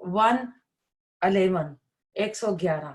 111 111।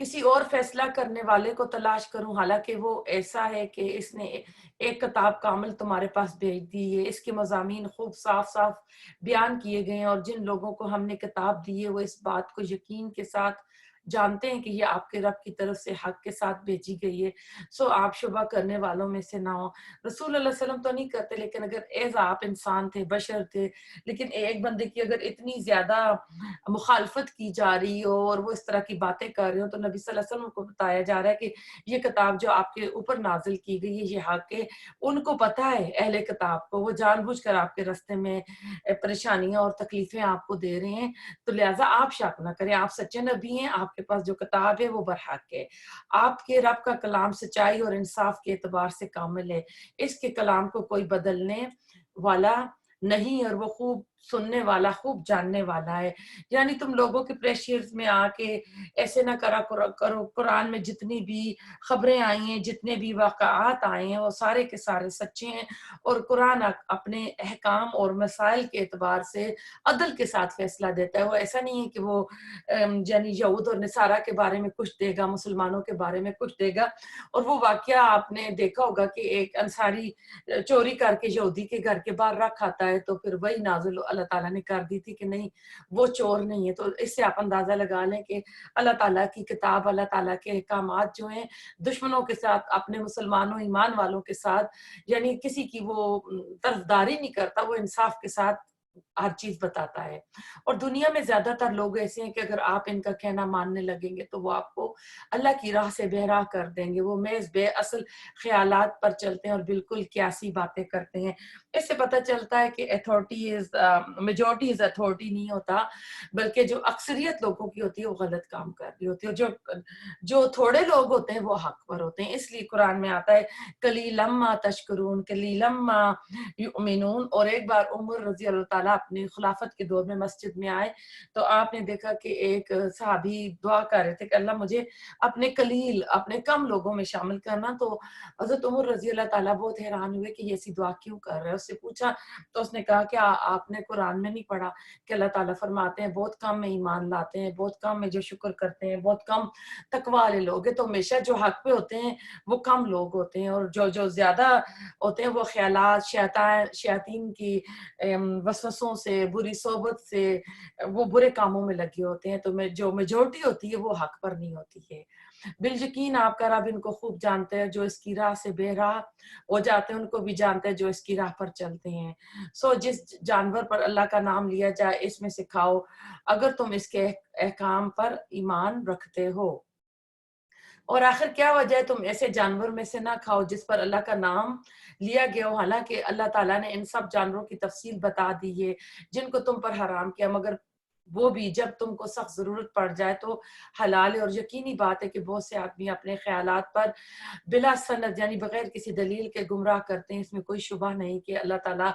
کسی اور فیصلہ کرنے والے کو تلاش کروں، حالانکہ وہ ایسا ہے کہ اس نے ایک کتاب کامل تمہارے پاس بھیج دی ہے، اس کے مضامین خوب صاف صاف بیان کیے گئے ہیں، اور جن لوگوں کو ہم نے کتاب دی ہے وہ اس بات کو یقین کے ساتھ جانتے ہیں کہ یہ آپ کے رب کی طرف سے حق کے ساتھ بھیجی گئی ہے، سو آپ شبہ کرنے والوں میں سے نہ ہو۔ رسول اللہ علیہ وسلم تو نہیں کرتے، لیکن اگر ایز آپ انسان تھے، بشر تھے، لیکن ایک بندے کی اگر اتنی زیادہ مخالفت کی جا رہی ہو اور وہ اس طرح کی باتیں کر رہے ہو، تو نبی صلی اللہ علیہ وسلم کو بتایا جا رہا ہے کہ یہ کتاب جو آپ کے اوپر نازل کی گئی ہے یہ حق ہے، ان کو پتہ ہے، اہل کتاب کو، وہ جان بوجھ کر آپ کے راستے میں پریشانیاں اور تکلیفیں آپ کو دے رہے ہیں، تو لہٰذا آپ شک نہ کریں، آپ سچے نبی ہیں، آپ کے پاس جو کتاب ہے وہ برحق ہے، آپ کے رب کا کلام سچائی اور انصاف کے اعتبار سے کامل ہے، اس کے کلام کو کوئی بدلنے والا نہیں، اور وہ خوب سننے والا، خوب جاننے والا ہے۔ یعنی تم لوگوں کے پریشرز میں آ کے ایسے نہ کرو، قرآن میں جتنی بھی خبریں آئی ہیں، جتنے بھی واقعات آئے ہیں، وہ سارے کے سارے سچے ہیں، اور قرآن اپنے احکام اور مسائل کے اعتبار سے عدل کے ساتھ فیصلہ دیتا ہے۔ وہ ایسا نہیں ہے کہ وہ یعنی یہود اور نصارہ کے بارے میں کچھ دے گا، مسلمانوں کے بارے میں کچھ دے گا، اور وہ واقعہ آپ نے دیکھا ہوگا کہ ایک انصاری چوری کر کے یہودی کے گھر کے باہر رکھ آتا ہے، تو پھر وہی نازل اللہ تعالیٰ نے کر دی تھی کہ نہیں وہ چور نہیں ہے۔ تو اس سے آپ اندازہ لگا لیں کہ اللہ تعالیٰ کی کتاب، اللہ تعالیٰ کے احکامات جو ہیں دشمنوں کے ساتھ، اپنے مسلمانوں ایمان والوں کے ساتھ، یعنی کسی کی وہ طرفداری نہیں کرتا، وہ انصاف کے ساتھ ہر چیز بتاتا ہے۔ اور دنیا میں زیادہ تر لوگ ایسے ہیں کہ اگر آپ ان کا کہنا ماننے لگیں گے تو وہ آپ کو اللہ کی راہ سے بہراہ کر دیں گے، وہ محض بے اصل خیالات پر چلتے ہیں اور بالکل قیاسی باتیں کرتے ہیں۔ اس سے پتہ چلتا ہے کہ میجورٹی از اتھارٹی نہیں ہوتا، بلکہ جو اکثریت لوگوں کی ہوتی ہے وہ غلط کام کر رہی ہوتی ہے، اور جو تھوڑے لوگ ہوتے ہیں وہ حق پر ہوتے ہیں۔ اس لیے قرآن میں آتا ہے قلیلم ما تشکرون، قلیلم ما یؤمنون۔ اور ایک بار عمر رضی اللہ تعالیٰ اپنے خلافت کے دور میں مسجد میں آئے تو آپ نے دیکھا کہ ایک صحابی دعا کر رہے تھے کہ اللہ مجھے اپنے قلیل، اپنے کم لوگوں میں شامل کرنا، تو حضرت عمر رضی اللہ تعالیٰ بہت حیران ہوئے کہ یہ ایسی دعا کیوں کر رہے ہیں۔ اس سے پوچھا تو اس نے کہا کہ آپ نے قرآن میں نہیں پڑھا کہ اللہ تعالیٰ فرماتے ہیں بہت کم میں ایمان لاتے ہیں، بہت کم میں جو شکر کرتے ہیں، بہت کم تقوی والے لوگ ہیں، تو ہمیشہ جو حق پہ ہوتے ہیں وہ کم لوگ ہوتے ہیں، اور جو زیادہ ہوتے ہیں وہ خیالات، شیاطین کی وسوسوں سے، بری صحبت سے، وہ برے کاموں میں لگے ہوتے ہیں، تو جو میجورٹی ہوتی ہے وہ حق پر نہیں ہوتی ہے۔ بالیقین آپ کا رب ان کو خوب جانتا ہے، جو اس کی راہ سے بے راہ ہو جاتے ہیں ان کو بھی جانتا ہے جو اس کی راہ پر چلتے ہیں۔ سو جس جانور پر اللہ کا نام لیا جائے اس میں سے کھاؤ، اگر تم اس کے احکام پر ایمان رکھتے ہو۔ اور آخر کیا وجہ ہے تم ایسے جانور میں سے نہ کھاؤ جس پر اللہ کا نام لیا گیا ہو، حالانکہ اللہ تعالیٰ نے ان سب جانوروں کی تفصیل بتا دی ہے جن کو تم پر حرام کیا، مگر وہ بھی جب تم کو سخت ضرورت پڑ جائے تو حلال ہے۔ اور یقینی بات ہے کہ بہت سے آدمی اپنے خیالات پر بلا سند یعنی بغیر کسی دلیل کے گمراہ کرتے ہیں، اس میں کوئی شبہ نہیں کہ اللہ تعالیٰ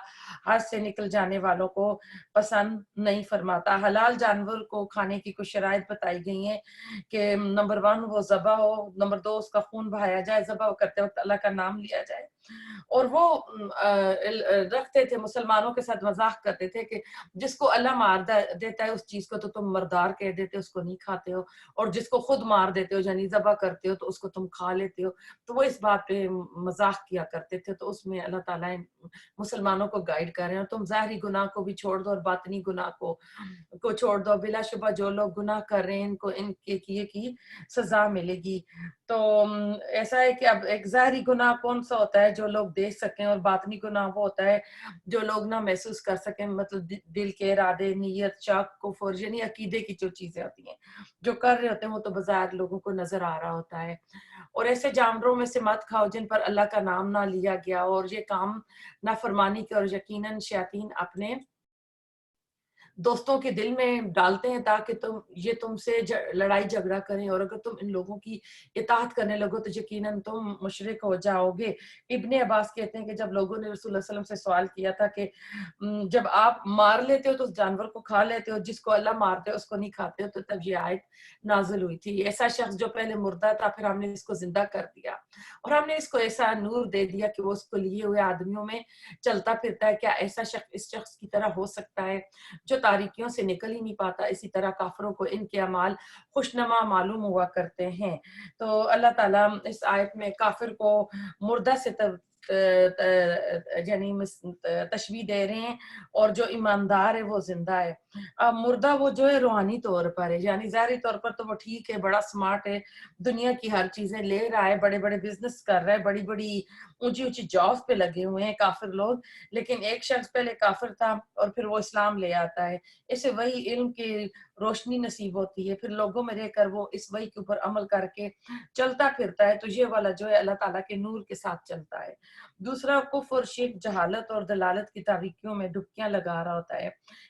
ہاتھ سے نکل جانے والوں کو پسند نہیں فرماتا۔ حلال جانور کو کھانے کی کچھ شرائط بتائی گئی ہیں کہ نمبر 1 وہ ذبح ہو، نمبر 2 اس کا خون بہایا جائے، ذبح کرتے وقت اللہ کا نام لیا جائے، اور وہ رکھتے تھے، مسلمانوں کے ساتھ مذاق کرتے تھے کہ جس کو اللہ مار دیتا ہے اس چیز کو تو تم مردار کہہ دیتے ہو، اس کو نہیں کھاتے ہو، اور جس کو خود مار دیتے ہو یعنی ذبح کرتے ہو تو اس کو تم کھا لیتے ہو، تو وہ اس بات پہ مذاق کیا کرتے تھے۔ تو اس میں اللہ تعالیٰ مسلمانوں کو گائیڈ کر رہے ہیں، تم ظاہری گناہ کو بھی چھوڑ دو اور باطنی گناہ کو چھوڑ دو، بلا شبہ جو لوگ گناہ کر رہے ہیں ان کو ان کے کیے کی سزا ملے گی۔ تو ایسا ہے کہ اب ایک ظاہری گناہ کون سا ہوتا ہے جو لوگ دیکھ سکیں، اور باطنی گناہ وہ ہوتا ہے جو لوگ نہ محسوس کر سکیں، مطلب دل کے ارادے، نیت، شک، کفر، یعنی عقیدے کی جو چیزیں ہوتی ہیں جو کر رہے ہوتے ہیں وہ تو بظاہر لوگوں کو نظر آ رہا ہوتا ہے۔ اور ایسے جانوروں میں سے مت کھاؤ جن پر اللہ کا نام نہ لیا گیا، اور یہ کام نافرمانی کے اور یقیناً شیاطین اپنے دوستوں کے دل میں ڈالتے ہیں تاکہ تم سے لڑائی جھگڑا کریں، اور اگر تم ان لوگوں کی اطاعت کرنے لگو تو یقیناً تم مشرک ہو جاؤ گے۔ ابن عباس کہتے ہیں کہ جب لوگوں نے رسول اللہ صلی اللہ علیہ وسلم سے سوال کیا تھا کہ جب آپ مار لیتے ہو تو اس جانور کو کھا لیتے ہو، جس کو اللہ مارتے ہو اس کو نہیں کھاتے ہو، تو تب یہ آیت نازل ہوئی تھی، ایسا شخص جو پہلے مردہ تھا پھر ہم نے اس کو زندہ کر دیا اور ہم نے اس کو ایسا نور دے دیا کہ وہ اس کو لیے ہوئے آدمیوں میں چلتا پھرتا ہے، کیا ایسا شخص اس شخص کی طرح ہو سکتا ہے جو تاریکیوں سے نکل ہی نہیں پاتا، اسی طرح کافروں کو ان کے اعمال خوشنما معلوم ہوا کرتے ہیں۔ تو اللہ تعالیٰ اس آیت میں کافر کو مردہ سے یعنی تشبیہ دے رہے ہیں، اور جو ایماندار ہے وہ زندہ ہے۔ اب مردہ وہ جو ہے روحانی طور پر ہے، یعنی ظاہری طور پر تو وہ ٹھیک ہے، بڑا سمارٹ ہے، دنیا کی ہر چیزیں لے رہا ہے، بڑے بڑے بزنس کر رہا ہے، بڑی بڑی اونچی اونچی جاب پہ لگے ہوئے ہیں کافر لوگ، لیکن ایک شخص پہلے کافر تھا اور پھر وہ اسلام لے آتا ہے، اسے وہی علم کی روشنی نصیب ہوتی ہے، پھر لوگوں میں رہ کر وہ اس وحی کے اوپر عمل کر کے چلتا پھرتا ہے، تو یہ والا جو ہے اللہ تعالیٰ کے نور کے ساتھ چلتا ہے۔ دوسرا کفر، شرک، جہالت اور دلالت کی تاریکیوں میں ڈبکیاں لگا رہا ہوتا ہے،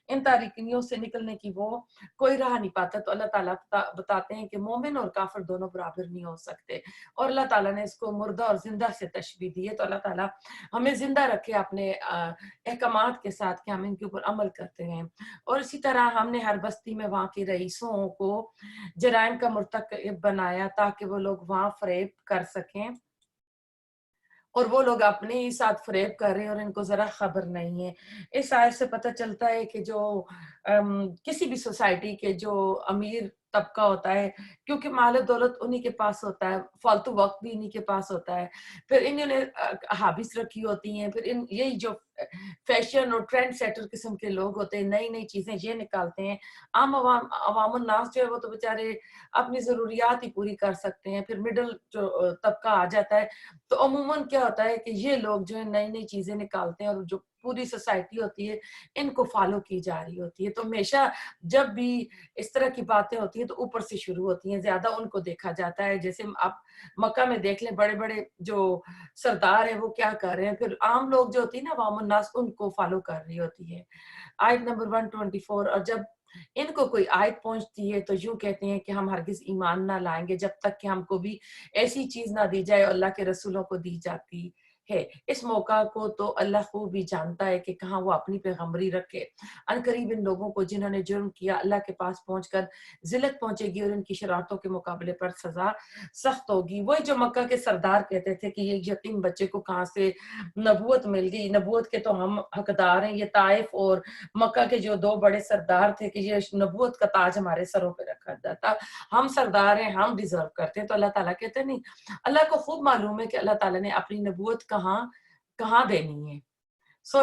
ان تاریکیوں سے نکلنے کی وہ کوئی راہ نہیں پاتا، تو اللہ تعالیٰ بتاتے ہیں کہ مومن اور کافر دونوں برابر نہیں ہو سکتے، اور اللہ تعالیٰ نے اس کو مردہ اور زندہ سے تشبیہ دی ہے۔ تو اللہ تعالیٰ ہمیں زندہ رکھے اپنے احکامات کے ساتھ کہ ہم ان کے اوپر عمل کرتے ہیں، اور اسی طرح ہم نے ہر بستی میں وہاں کے رئیسوں کو جرائم کا مرتکب بنایا تاکہ وہ لوگ وہاں فریب کر سکیں، اور وہ لوگ اپنے ہی ساتھ فریب کر رہے ہیں اور ان کو ذرا خبر نہیں ہے۔ اس آیت سے پتہ چلتا ہے کہ جو کسی بھی سوسائٹی کے جو امیر طبقہ ہوتا ہے، کیونکہ مال و دولت انہی کے پاس ہوتا ہے، فالتو وقت بھی انہی کے پاس ہوتا ہے، پھر انہوں نے ہابیز رکھی ہوتی ہیں، پھر یہی جو فیشن اور ٹرینڈ سیٹر قسم کے لوگ ہوتے ہیں، نئی نئی چیزیں یہ نکالتے ہیں۔ عوام الناس جو ہے وہ تو بیچارے اپنی ضروریات ہی پوری کر سکتے ہیں، پھر مڈل جو طبقہ آ جاتا ہے، تو عموماً کیا ہوتا ہے کہ یہ لوگ جو ہے نئی نئی چیزیں نکالتے ہیں، اور جو پوری سوسائٹی ہوتی ہے ان کو فالو کی جا رہی ہوتی ہے۔ تو ہمیشہ جب بھی اس طرح کی باتیں ہوتی ہیں تو اوپر سے شروع ہوتی ہیں، زیادہ ان کو دیکھا جاتا ہے۔ جیسے آپ مکہ میں دیکھ لیں، بڑے بڑے جو سردار ہیں وہ کیا کر رہے ہیں، پھر عام لوگ جو ہوتی ہیں نا، عوام الناس، ان کو فالو کر رہی ہوتی ہے۔ آیت نمبر 124، اور جب ان کو کوئی آیت پہنچتی ہے تو یوں کہتے ہیں کہ ہم ہرگز ایمان نہ لائیں گے جب تک کہ ہم کو بھی ایسی چیز نہ دی جائے اللہ کے رسولوں کو دی جاتی ہے۔ اس موقع کو تو اللہ خوب بھی جانتا ہے کہ کہاں وہ اپنی پیغمبری رکھے۔ ان قریب ان لوگوں کو جنہوں نے جرم کیا اللہ کے پاس پہنچ کر ذلت پہنچے گی، اور ان کی شرارتوں کے مقابلے پر سزا سخت ہوگی۔ وہی جو مکہ کے سردار کہتے تھے کہ یہ یتیم بچے کو کہاں سے نبوت مل گئی، نبوت کے تو ہم حقدار ہیں۔ یہ طائف اور مکہ کے جو دو بڑے سردار تھے کہ یہ نبوت کا تاج ہمارے سروں پہ رکھا جاتا، ہم سردار ہیں، ہم ڈیزرو کرتے ہیں۔ تو اللہ تعالیٰ کہتے ہیں نہیں، اللہ کو خوب معلوم ہے کہ اللہ تعالیٰ نے اپنی نبوت کہاں دینی ہے۔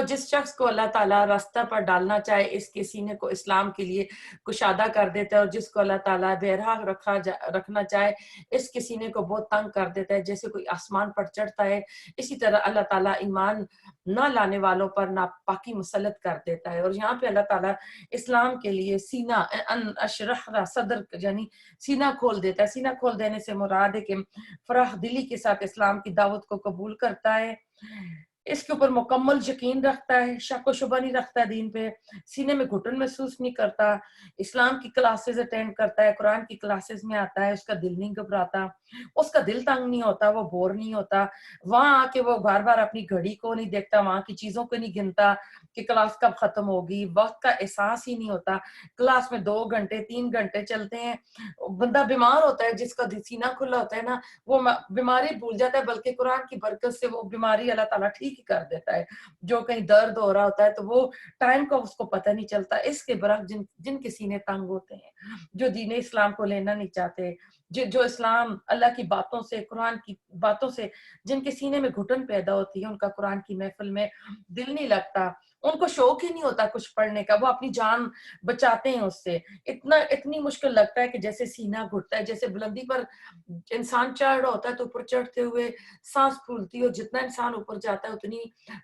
جس شخص کو اللہ تعالیٰ راستہ پر ڈالنا چاہے، اس کے سینے کو اسلام کے لیے کشادہ کر دیتا ہے، اور جس کو اللہ تعالیٰ بہراہ رکھنا چاہے، اس کے سینے کو بہت تنگ کر دیتا ہے، جیسے کوئی آسمان پر چڑھتا ہے، اسی طرح اللہ تعالیٰ ایمان نہ لانے والوں پر ناپاکی مسلط کر دیتا ہے۔ اور یہاں پہ اللہ تعالیٰ اسلام کے لیے سینہ اشرح صدر، یعنی سینہ کھول دیتا ہے۔ سینہ کھول دینے سے مراد ہے کہ فراخ دلی کے ساتھ اسلام کی دعوت کو قبول کرتا ہے، اس کے اوپر مکمل یقین رکھتا ہے، شک و شبہ نہیں رکھتا دین پہ، سینے میں گھٹن محسوس نہیں کرتا، اسلام کی کلاسز اٹینڈ کرتا ہے، قرآن کی کلاسز میں آتا ہے، اس کا دل نہیں گھبراتا، اس کا دل تنگ نہیں ہوتا، وہ بور نہیں ہوتا، وہاں آ کے وہ بار بار اپنی گھڑی کو نہیں دیکھتا، وہاں کی چیزوں کو نہیں گنتا کہ کلاس کب ختم ہوگی، وقت کا احساس ہی نہیں ہوتا۔ کلاس میں 2 گھنٹے 3 گھنٹے چلتے ہیں، بندہ بیمار ہوتا ہے، جس کا سینہ کھلا ہوتا ہے نا، وہ بیماری بھول جاتا ہے، بلکہ قرآن کی برکت سے وہ بیماری اللہ تعالیٰ ٹھیک ہی کر دیتا ہے۔ جو کہیں درد ہو رہا ہوتا ہے تو وہ ٹائم کا اس کو پتہ نہیں چلتا۔ اس کے برعکس جن کے سینے تنگ ہوتے ہیں، جو دین اسلام کو لینا نہیں چاہتے، جو اسلام اللہ کی باتوں سے، قرآن کی باتوں سے جن کے سینے میں گھٹن پیدا ہوتی ہے، ان کا قرآن کی محفل میں دل نہیں لگتا، ان کو شوق ہی نہیں ہوتا کچھ پڑھنے کا، وہ اپنی جان بچاتے ہیں اس سے، اتنی مشکل لگتا ہے کہ جیسے سینہ گھٹتا ہے، جیسے بلندی پر انسان چڑھ رہا ہوتا ہے تو اوپر چڑھتے ہوئے سانس پھولتی ہے، اور جتنا انسان اوپر جاتا ہے اتنی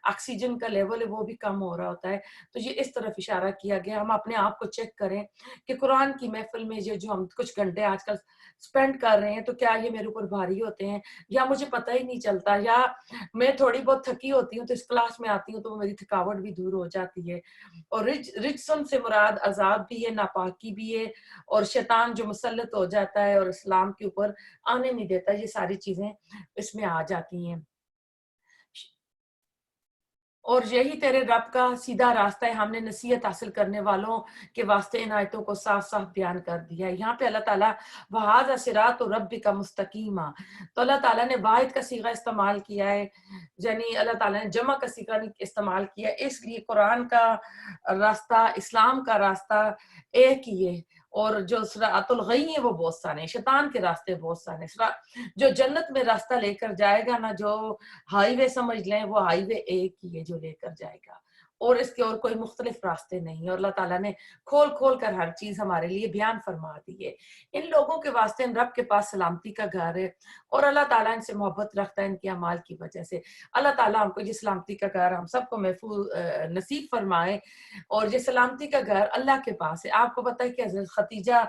آکسیجن کا لیول ہے وہ بھی کم ہو رہا ہوتا ہے۔ تو یہ اس طرف اشارہ کیا گیا۔ ہم اپنے آپ کو چیک کریں کہ قرآن کی محفل میں یہ جو ہم کچھ گھنٹے آج کل سپینڈ کر رہے ہیں، تو کیا یہ میرے اوپر بھاری ہوتے ہیں، یا مجھے پتہ ہی نہیں چلتا، یا میں تھوڑی بہت تھکی ہوتی ہوں تو اس کلاس میں آتی ہوں تو میری تھکاوٹ بھی دور ہو جاتی ہے۔ اور رجسن سے مراد عذاب بھی ہے، ناپاکی بھی ہے، اور شیطان جو مسلط ہو جاتا ہے اور اسلام کے اوپر آنے نہیں دیتا، یہ ساری چیزیں اس میں آ جاتی ہیں۔ اور یہی تیرے رب کا سیدھا راستہ ہے. ہم نے نصیحت حاصل کرنے والوں کے واسطے ان آیتوں کو صاف صاف بیان کر دیا ہے. یہاں پہ اللہ تعالیٰ وَهَذَا صِرَاطُ رَبِّكَ مُسْتَقِيمًا، تو اللہ تعالیٰ نے واحد کا صیغہ استعمال کیا ہے، یعنی اللہ تعالیٰ نے جمع کا صیغہ نہیں استعمال کیا. اس لیے قرآن کا راستہ، اسلام کا راستہ ایک ہی ہے، اور جو صراط الغی ہیں وہ بہت سارے ہیں، شیطان کے راستے بہت سارے ہیں. جو جنت میں راستہ لے کر جائے گا نا، جو ہائی وے سمجھ لیں، وہ ہائی وے ایک ہی ہے جو لے کر جائے گا، اور اس کے اور کوئی مختلف راستے نہیں. اور اللہ تعالیٰ نے کھول کھول کر ہر چیز ہمارے لیے بیان فرما دی ہے. ان لوگوں کے واسطے ان رب کے پاس سلامتی کا گھر ہے، اور اللہ تعالیٰ ان سے محبت رکھتا ہے ان کے اعمال کی وجہ سے. اللہ تعالیٰ ہم کو یہ سلامتی کا گھر ہم سب کو محفوظ نصیب فرمائے. اور یہ سلامتی کا گھر اللہ کے پاس ہے. آپ کو پتہ ہے کہ حضرت ختیجہ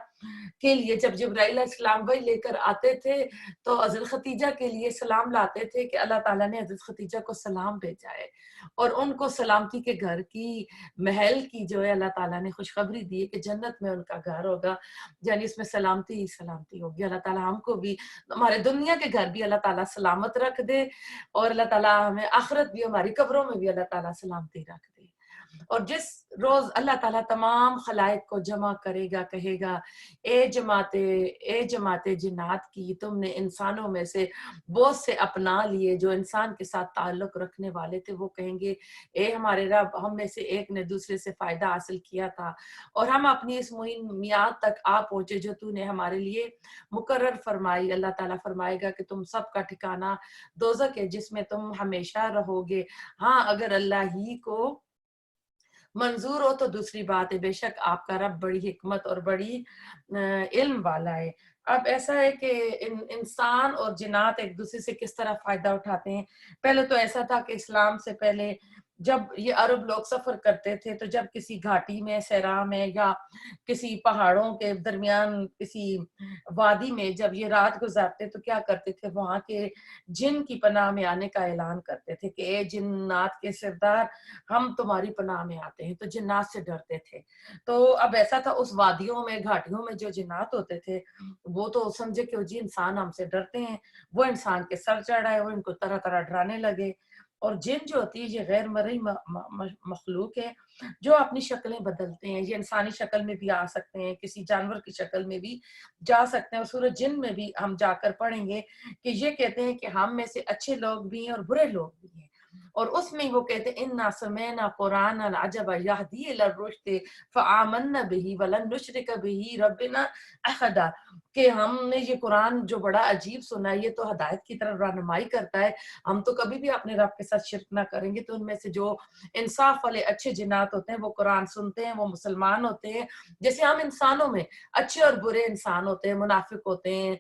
کے لیے جب جبرائیل علیہ السلام وہی لے کر آتے تھے تو حضرت ختیجہ کے لیے سلام لاتے تھے کہ اللہ تعالیٰ نے حضرت ختیجہ کو سلام بھیجا ہے، اور ان کو سلامتی کے گھر کی، محل کی جو ہے اللہ تعالیٰ نے خوشخبری دی ہے کہ جنت میں ان کا گھر ہوگا، یعنی اس میں سلامتی ہی سلامتی ہوگی. اللہ تعالیٰ ہم کو بھی، ہمارے دنیا کے گھر بھی اللہ تعالیٰ سلامت رکھ دے، اور اللہ تعالیٰ ہمیں آخرت بھی، ہماری قبروں میں بھی اللہ تعالیٰ سلامتی رکھ دے. اور جس روز اللہ تعالیٰ تمام خلائق کو جمع کرے گا، کہے گا اے جماعت جنات کی، تم نے انسانوں میں سے بہت سے اپنا لیے جو انسان کے ساتھ تعلق رکھنے والے تھے. وہ کہیں گے اے ہمارے رب، ہم میں سے ایک نے دوسرے سے فائدہ حاصل کیا تھا، اور ہم اپنی اس مہم میعاد تک آ پہنچے جو تو نے ہمارے لیے مقرر فرمائی. اللہ تعالیٰ فرمائے گا کہ تم سب کا ٹھکانہ دوزخ ہے جس میں تم ہمیشہ رہو گے. ہاں اگر اللہ ہی کو منظور ہو تو دوسری بات ہے، بے شک آپ کا رب بڑی حکمت اور بڑی علم والا ہے. اب ایسا ہے کہ انسان اور جنات ایک دوسرے سے کس طرح فائدہ اٹھاتے ہیں. پہلے تو ایسا تھا کہ اسلام سے پہلے جب یہ عرب لوگ سفر کرتے تھے تو جب کسی گھاٹی میں، صحرا میں، یا کسی پہاڑوں کے درمیان کسی وادی میں جب یہ رات گزارتے تو کیا کرتے تھے، وہاں کے جن کی پناہ میں آنے کا اعلان کرتے تھے کہ اے جنات کے سردار، ہم تمہاری پناہ میں آتے ہیں. تو جنات سے ڈرتے تھے. تو اب ایسا تھا اس وادیوں میں، گھاٹیوں میں جو جنات ہوتے تھے وہ تو سمجھے کہ جی انسان ہم سے ڈرتے ہیں، وہ انسان کے سر چڑھائے، وہ ان کو طرح طرح ڈرانے لگے. اور جن جو ہوتی ہے یہ غیر مرئی مخلوق ہے جو اپنی شکلیں بدلتے ہیں. یہ انسانی شکل میں بھی آ سکتے ہیں، کسی جانور کی شکل میں بھی جا سکتے ہیں. اور سورۃ جن میں بھی ہم جا کر پڑھیں گے کہ یہ کہتے ہیں کہ ہم میں سے اچھے لوگ بھی ہیں اور برے لوگ بھی ہیں. اور اس میں وہ کہتے ہیں اِنَّا سَمِعْنَا قُرْآنًا عَجَبًا يَهْدِي إِلَى الرُّشْدِ فَآمَنَّا بِهِ وَلَن نُشْرِكَ بِهِ رَبِّنَا أَحَدًا، کہ ہم نے یہ قرآن جو بڑا عجیب سنا ہے، یہ تو ہدایت کی طرف رہنمائی کرتا ہے، ہم تو کبھی بھی اپنے رب کے ساتھ شرک نہ کریں گے. تو ان میں سے جو انصاف والے اچھے جنات ہوتے ہیں وہ قرآن سنتے ہیں، وہ مسلمان ہوتے ہیں. جیسے ہم انسانوں میں اچھے اور برے انسان ہوتے ہیں، منافق ہوتے ہیں،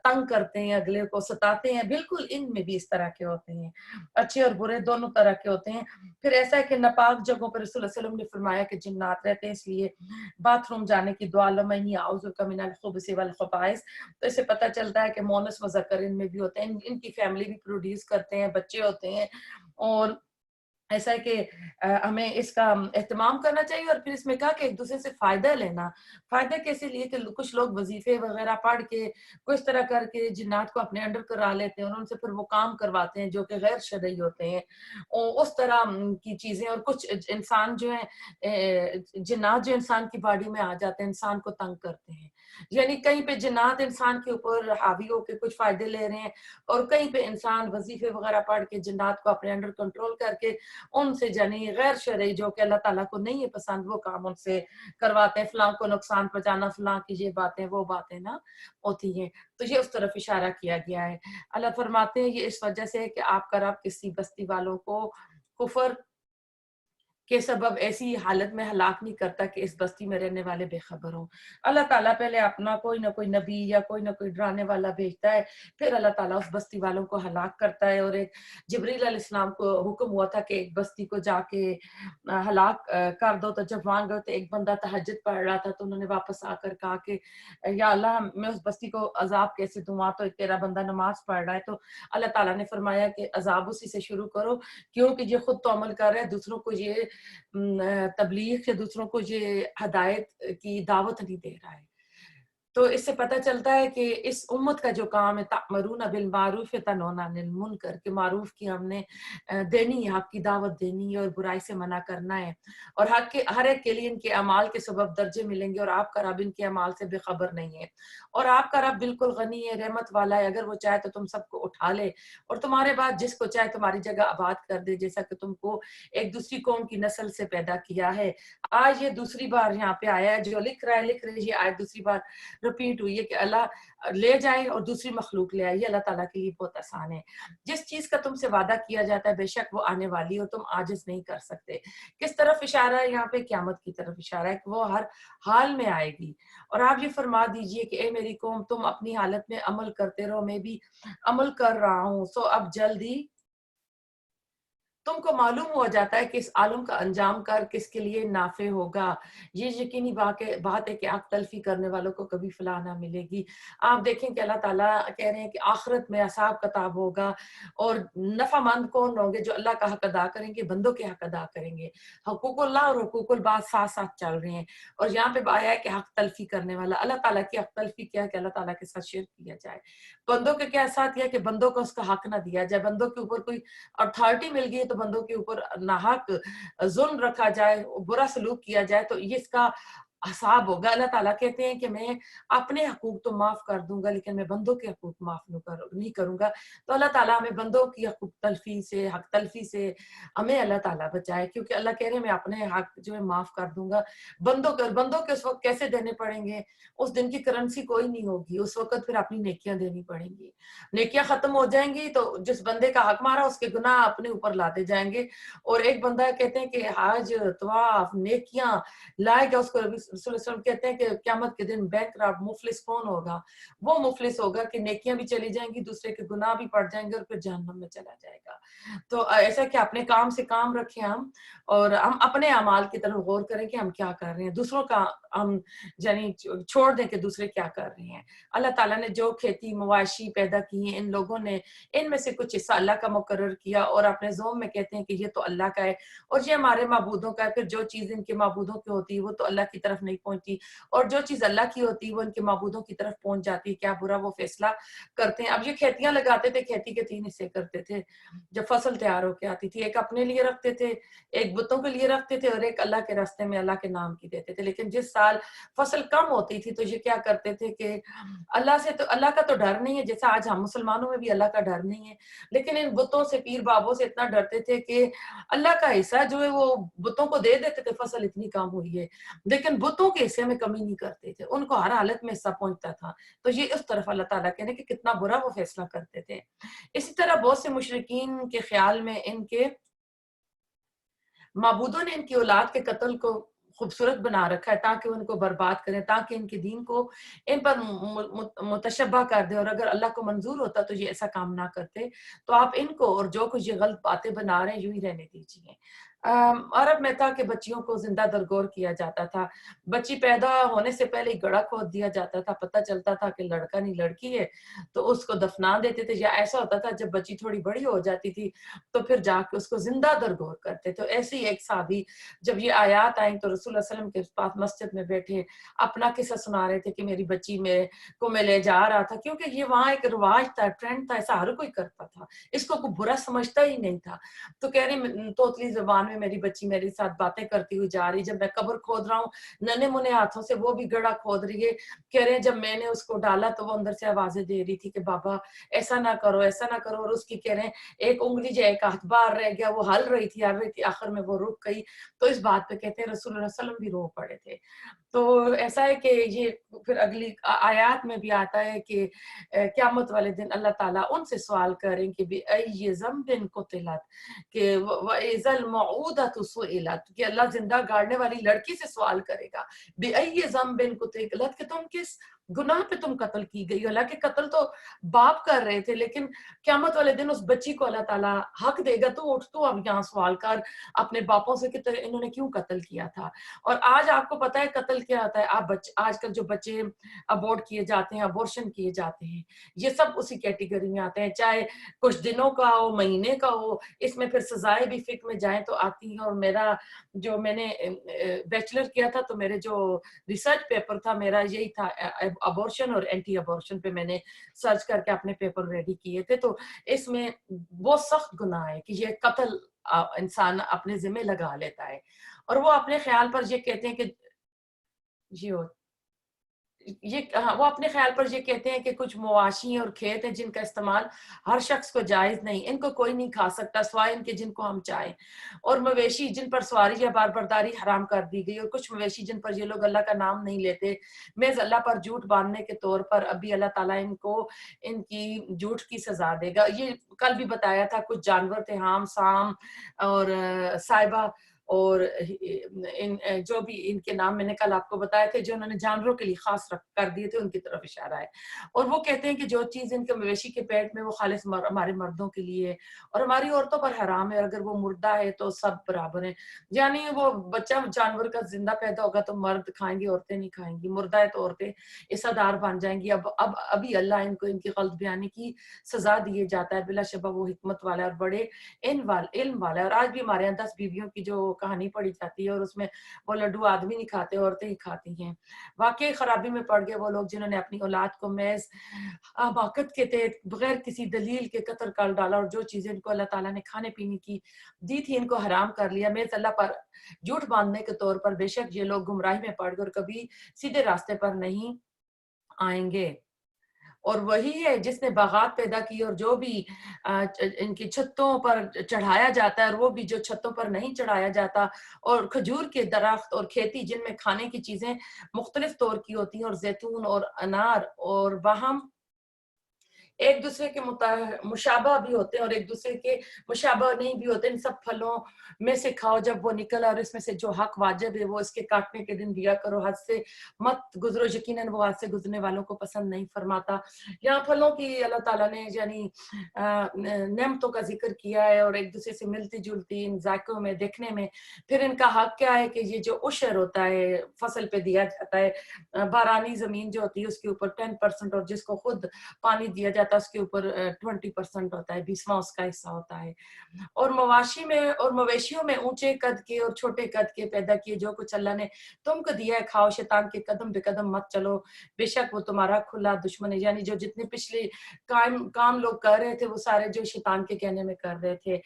تنگ کرتے ہیں، اگلے کو ستاتے ہیں، بالکل ان میں بھی اس طرح کے ہوتے ہیں، اچھے اور برے دونوں طرح کے ہوتے ہیں. پھر ایسا ہے کہ ناپاک جگہوں پر رسول اللہ صلی اللہ علیہ وسلم نے فرمایا کہ جنات رہتے ہیں، اس لیے باتھ روم جانے کی دعا لو انی اعوذ بک من الخبث والخبائث. تو اس سے پتہ چلتا ہے کہ مونس مذکر ان میں بھی ہوتے ہیں، ان کی فیملی بھی پروڈیوس کرتے ہیں، بچے ہوتے ہیں. اور ایسا ہے کہ ہمیں اس کا اہتمام کرنا چاہیے. اور پھر اس میں کہا کہ ایک دوسرے سے فائدہ لینا. فائدہ کیسے لیے کہ کچھ لوگ وظیفے وغیرہ پڑھ کے کچھ طرح کر کے جنات کو اپنے انڈر کرا لیتے ہیں اور ان سے پھر وہ کام کرواتے ہیں جو کہ غیر شرعی ہوتے ہیں، اور اس طرح کی چیزیں. اور کچھ انسان جو ہیں، جنات جو انسان کی باڈی میں آ جاتے ہیں انسان کو تنگ کرتے ہیں. یعنی کہیں پہ جنات انسان کے اوپر حاوی ہو کے کچھ فائدے لے رہے ہیں، اور کہیں پہ انسان وظیفے وغیرہ پڑھ کے جنات کو اپنے انڈر کنٹرول کر کے ان سے جنی غیر شرعی جو کہ اللہ تعالیٰ کو نہیں ہے پسند وہ کام ان سے کرواتے ہیں. فلاں کو نقصان پہنچانا، فلاں کی یہ باتیں وہ باتیں نہ ہوتی ہیں. تو یہ اس طرف اشارہ کیا گیا ہے. اللہ فرماتے ہیں یہ اس وجہ سے کہ آپ کا رب کسی بستی والوں کو کفر کے سبب ایسی حالت میں ہلاک نہیں کرتا کہ اس بستی میں رہنے والے بے خبر ہوں. اللہ تعالیٰ پہلے اپنا کوئی نہ کوئی نبی یا کوئی نہ کوئی ڈرانے والا بھیجتا ہے، پھر اللہ تعالیٰ اس بستی والوں کو ہلاک کرتا ہے. اور ایک جبریل علیہ السلام کو حکم ہوا تھا کہ ایک بستی کو جا کے ہلاک کر دو. تو جب وہاں گئے تو ایک بندہ تہجد پڑھ رہا تھا تو انہوں نے واپس آ کر کہا کہ یا اللہ میں اس بستی کو عذاب کیسے دوں، تو ایک تیرا بندہ نماز پڑھ رہا ہے. تو اللہ تعالیٰ نے فرمایا کہ عذاب اسی سے شروع کرو کیونکہ یہ خود تو عمل کر رہا ہے، دوسروں کو یہ تبلیغ یا دوسروں کو یہ ہدایت کی دعوت نہیں دے رہا ہے. تو اس سے پتہ چلتا ہے کہ اس امت کا جو کام ہے تأمرون بالمعروف تنہون عن المنکر، کہ معروف کی ہم نے دینی ہے، حق کی دعوت دینی ہے اور برائی سے منع کرنا ہے، اور حق کے ہر ایک کے لیے ان کے اعمال کے سبب درجے ملیں گے، اور آپ کا رب ان کے اعمال سے بے خبر نہیں ہے، اور آپ کا رب بالکل غنی ہے، رحمت والا ہے، اگر وہ چاہے تو تم سب کو اٹھا لے اور تمہارے بعد جس کو چاہے تمہاری جگہ آباد کر دے، جیسا کہ تم کو ایک دوسری قوم کی نسل سے پیدا کیا ہے۔ آج یہ دوسری بار یہاں پہ آیا ہے، جو لکھ رہا ہے یہ آیت دوسری بار رپیٹ ہوئی ہے کہ اللہ لے جائے اور دوسری مخلوق لے آئے، یہ اللہ تعالیٰ کے لیے بہت آسان ہے۔ جس چیز کا تم سے وعدہ کیا جاتا ہے بے شک وہ آنے والی اور تم عاجز نہیں کر سکتے۔ کس طرف اشارہ ہے یہاں پہ؟ قیامت کی طرف اشارہ ہے کہ وہ ہر حال میں آئے گی، اور آپ یہ فرما دیجئے کہ اے میری قوم تم اپنی حالت میں عمل کرتے رہو، میں بھی عمل کر رہا ہوں، سو اب جلدی تم کو معلوم ہو جاتا ہے کہ اس عالم کا انجام کر کس کے لیے نافع ہوگا۔ یہ یقینی بات ہے کہ حق تلفی کرنے والوں کو کبھی فلاح نہ ملے گی۔ آپ دیکھیں کہ اللہ تعالیٰ کہہ رہے ہیں کہ آخرت میں حساب کتاب ہوگا، اور نفع مند کون ہوں گے؟ جو اللہ کا حق ادا کریں گے، بندوں کے حق ادا کریں گے۔ حقوق اللہ اور حقوق الباد ساتھ ساتھ چل رہے ہیں، اور یہاں پہ آیا ہے کہ حق تلفی کرنے والا، اللہ تعالیٰ کی حق تلفی کیا ہے کہ اللہ تعالیٰ کے ساتھ شرک کیا جائے۔ بندوں کے کیا ساتھ یہ کہ بندوں کو اس کا حق نہ دیا جائے، بندوں کے اوپر کوئی اتھارٹی مل گئی ہے تو بندوں کے اوپر ناحق ظلم رکھا جائے، برا سلوک کیا جائے، تو یہ اس کا حساب ہوگا۔ اللہ تعالیٰ کہتے ہیں کہ میں اپنے حقوق تو معاف کر دوں گا لیکن میں بندوں کے حقوق معاف نہیں کروں گا۔ تو اللہ تعالیٰ ہمیں بندوں کی حقوق تلفی سے، حق تلفی سے ہمیں اللہ تعالیٰ بچائے، کیونکہ اللہ کہہ رہے ہیں میں اپنے حق جو ہے معاف کر دوں گا۔ بندوں کے اس وقت کیسے دینے پڑیں گے؟ اس دن کی کرنسی کوئی نہیں ہوگی، اس وقت پھر اپنی نیکیاں دینی پڑیں گی، نیکیاں ختم ہو جائیں گی تو جس بندے کا حق مارا اس کے گناہ اپنے اوپر لاتے جائیں گے، اور ایک بندہ کہتے ہیں کہ حج طواف نیکیاں لائے گا، اس کو رسول اللہ علیہ وسلم کہتے ہیں کہ قیامت کے دن بینکرپٹ مفلس کون ہوگا؟ وہ مفلس ہوگا کہ نیکیاں بھی چلی جائیں گی، دوسرے کے گناہ بھی پڑ جائیں گے، اور پھر جہنم میں چلا جائے گا۔ تو ایسا کہ اپنے کام سے کام رکھیں ہم، اور ہم اپنے اعمال کی طرف غور کریں کہ ہم کیا کر رہے ہیں، دوسروں کا ہم یعنی چھوڑ دیں کہ دوسرے کیا کر رہے ہیں۔ اللہ تعالیٰ نے جو کھیتی مواشی پیدا کی ہیں، ان لوگوں نے ان میں سے کچھ حصہ اللہ کا مقرر کیا، اور اپنے زوم میں کہتے ہیں کہ یہ تو اللہ کا ہے اور یہ ہمارے معبودوں کا ہے، پھر جو چیز ان کے معبودوں کی ہوتی ہے وہ تو اللہ کی طرف نہیں پہنچتی، اور جو چیز اللہ کی ہوتی ہے وہ ان کے معبودوں کی طرف پہنچ جاتی ہے، کیا برا وہ فیصلہ کرتے ہیں۔ اب یہ کھیتیاں لگاتے تھے، کھیتی کے 3 حصے کرتے تھے، جب فصل تیار ہو کے آتی تھی، ایک اپنے لیے رکھتے تھے، ایک بتوں کے لیے رکھتے تھے، اور ایک اللہ کے راستے میں اللہ کے نام کی دیتے تھے۔ لیکن جس سال فصل کم ہوتی تھی تو یہ کیا کرتے تھے کہ اللہ کا تو ڈر نہیں ہے، جیسا آج ہم مسلمانوں میں بھی اللہ کا ڈر نہیں ہے، لیکن ان بتوں سے، پیر بابوں سے اتنا ڈرتے تھے کہ اللہ کا حصہ جو ہے وہ بتوں کو دے دیتے تھے، فصل اتنی کم ہوئی ہے لیکن بتوں کے حصے میں کمی نہیں کرتے تھے، ان کو ہر حالت میں حصہ پہنچتا تھا۔ تو یہ اس طرف اللہ تعالیٰ کہنے کہ کتنا برا وہ فیصلہ کرتے تھے۔ اسی طرح بہت سے مشرکین کے خیال میں ان کے معبودوں نے ان کی اولاد کے قتل کو خوبصورت بنا رکھا ہے تاکہ ان کو برباد کریں، تاکہ ان کے دین کو ان پر متشبہ کر دے، اور اگر اللہ کو منظور ہوتا تو یہ ایسا کام نہ کرتے۔ تو آپ ان کو اور جو کچھ یہ غلط باتیں بنا رہے ہیں یوں ہی رہنے دیجیے۔ عرب میں تھا کہ بچیوں کو زندہ درگور کیا جاتا تھا، بچی پیدا ہونے سے پہلے ہی گڑھا کھود دیا جاتا تھا، پتہ چلتا تھا کہ لڑکا نہیں لڑکی ہے تو اس کو دفنا دیتے تھے، یا ایسا ہوتا تھا جب بچی تھوڑی بڑی ہو جاتی تھی تو پھر جا کے اس کو زندہ درگور کرتے۔ تو ایسے ہی ایک صحابی جب یہ آیات آئیں تو رسول اللہ صلی اللہ علیہ وسلم کے پاس مسجد میں بیٹھے اپنا قصہ سنا رہے تھے کہ میری بچی میں لے جا رہا تھا، کیونکہ یہ وہاں ایک رواج تھا، ٹرینڈ تھا، ایسا ہر کوئی کرتا تھا، اس کو کوئی برا سمجھتا ہی نہیں تھا۔ تو کہہ رہے توتلی زبان میں میری بچی میرے ساتھ باتیں کرتی ہوئی جا رہی، جب میں قبر کھود رہا ہوں ننے منے ہاتھوں سے وہ بھی گڑھا کھود رہی ہے، کہہ رہے جب میں نے اس کو ڈالا تو وہ اندر سے آوازیں دے رہی تھی کہ بابا ایسا نہ کرو ایسا نہ کرو، اور اس کی کہہ رہے ہیں ایک انگلی جو ایک ہاتھ باہر رہ گیا، وہ ہل رہی تھی آخر میں وہ رک گئی۔ تو اس بات پہ کہتے ہیں رسول اللہ صلی اللہ علیہ وسلم بھی رو پڑے تھے۔ تو ایسا ہے کہ یہ پھر اگلی آیات میں بھی آتا ہے کہ قیامت والے دن اللہ تعالیٰ ان سے سوال کریں کہ بِأَيِّ ذَنبٍ قُتِلَتْ، کہ وَإِذَا الْمَوْعُودَةُ سُئِلَتْ، کہ اللہ زندہ گاڑنے والی لڑکی سے سوال کرے گا بِأَيِّ ذَنبٍ قُتِلَتْ، کہ تم کس گناہ پہ تم قتل کی گئی، حالانکہ قتل تو باپ کر رہے تھے، لیکن قیامت والے دن اس بچی کو اللہ تعالیٰ حق دے گا تو اٹھ تو اب یہاں سوال کر اپنے باپوں سے کہ انہوں نے کیوں قتل کیا تھا۔ اور آج آپ کو پتا ہے قتل کیا ہوتا ہے، آپ آج کل جو بچے ابورٹ کیے جاتے ہیں، ابورشن کیے جاتے ہیں، یہ سب اسی کیٹیگری میں آتے ہیں، چاہے کچھ دنوں کا ہو مہینے کا ہو، اس میں پھر سزائیں بھی فقہ میں جائیں تو آتی ہیں۔ اور میرا جو میں نے بیچلر کیا تھا تو میرے جو ریسرچ پیپر تھا میرا یہی تھا ابورشن اور اینٹی ابورشن پہ میں نے سرچ کر کے اپنے پیپر ریڈی کیے تھے. تو اس میں بہت سخت گناہ ہے کہ یہ قتل انسان اپنے ذمہ لگا لیتا ہے, اور وہ اپنے خیال پر یہ کہتے ہیں کہ جی وہ اپنے خیال پر یہ کہتے ہیں کہ کچھ مواشی اور کھیت ہیں جن کا استعمال ہر شخص کو جائز نہیں, ان کو کوئی نہیں کھا سکتا سوائے ان کے جن کو ہم چاہیں, اور مویشی جن پر سواری یا باربرداری حرام کر دی گئی, اور کچھ مویشی جن پر یہ لوگ اللہ کا نام نہیں لیتے محض اللہ پر جھوٹ باندھنے کے طور پر, ابھی اللہ تعالیٰ ان کو ان کی جھوٹ کی سزا دے گا. یہ کل بھی بتایا تھا کچھ جانور تھے حام, سام اور صائبہ, اور جو بھی ان کے نام میں نے کل آپ کو بتایا تھے, جو انہوں نے جانوروں کے لیے خاص کر دیے تھے, ان کی طرف اشارہ ہے. اور وہ کہتے ہیں کہ جو چیز ان کے مویشی کے پیٹ میں وہ خالص ہمارے مردوں کے لیے اور ہماری عورتوں پر حرام ہے, اگر وہ مردہ ہے تو سب برابر ہیں. یعنی وہ بچہ جانور کا زندہ پیدا ہوگا تو مرد کھائیں گے, عورتیں نہیں کھائیں گی, مردہ ہے تو عورتیں حصہ دار بن جائیں گی. ابھی اللہ ان کو ان کی غلط بیانی کی سزا دیے جاتا ہے. بلا شبہ وہ حکمت والا ہے اور بڑے علم والا ہے. اور آج بھی ہمارے یہاں 10 بیویوں کی جو کہانی پڑھی جاتی ہے, اور اس میں وہ لڈو آدمی نہیں کھاتے, عورتیں ہی کھاتی ہیں. واقعی خرابی میں پڑ گئے وہ لوگ جنہوں نے اپنی اولاد کو محض حماقت کے تحت بغیر کسی دلیل کے قتل کر ڈالا, اور جو چیزیں ان کو اللہ تعالیٰ نے کھانے پینے کی دی تھی ان کو حرام کر لیا محض اللہ پر جھوٹ باندھنے کے طور پر. بے شک یہ لوگ گمراہی میں پڑ گئے اور کبھی سیدھے راستے پر نہیں آئیں گے. اور وہی ہے جس نے باغات پیدا کی اور جو بھی ان کی چھتوں پر چڑھایا جاتا ہے, اور وہ بھی جو چھتوں پر نہیں چڑھایا جاتا, اور کھجور کے درخت اور کھیتی جن میں کھانے کی چیزیں مختلف طور کی ہوتی ہیں, اور زیتون اور انار, اور باہم ایک دوسرے کے مشابہ بھی ہوتے ہیں اور ایک دوسرے کے مشابہ نہیں بھی ہوتے. ان سب پھلوں میں سے کھاؤ جب وہ نکلا, اور اس میں سے جو حق واجب ہے وہ اس کے کاٹنے کے دن دیا کرو, حد سے مت گزرو, یقیناً وہ حد سے گزرنے والوں کو پسند نہیں فرماتا. یہاں پھلوں کی اللہ تعالیٰ نے یعنی نعمتوں کا ذکر کیا ہے, اور ایک دوسرے سے ملتی جلتی ان ذائقوں میں دیکھنے میں. پھر ان کا حق کیا ہے کہ یہ جو عشر ہوتا ہے فصل پہ دیا جاتا ہے, بارانی زمین جو ہوتی ہے اس کے اوپر 10%, اور جس کو خود پانی دیا جاتا ہے اس کے اوپر 20% ہوتا ہے, 20واں اس کا حصہ ہوتا ہے. اور مواشی میں اور مویشیوں میں اونچے قد کے اور چھوٹے قد کے پیدا کیے جو کچھ اللہ نے تم کو دیا ہے کھاؤ, شیطان کے قدم بے قدم مت چلو, بے شک وہ تمہارا کھلا دشمن ہے. یعنی جو جتنے پچھلے کام لوگ کر رہے تھے وہ سارے جو شیطان کے کہنے میں کر رہے تھے.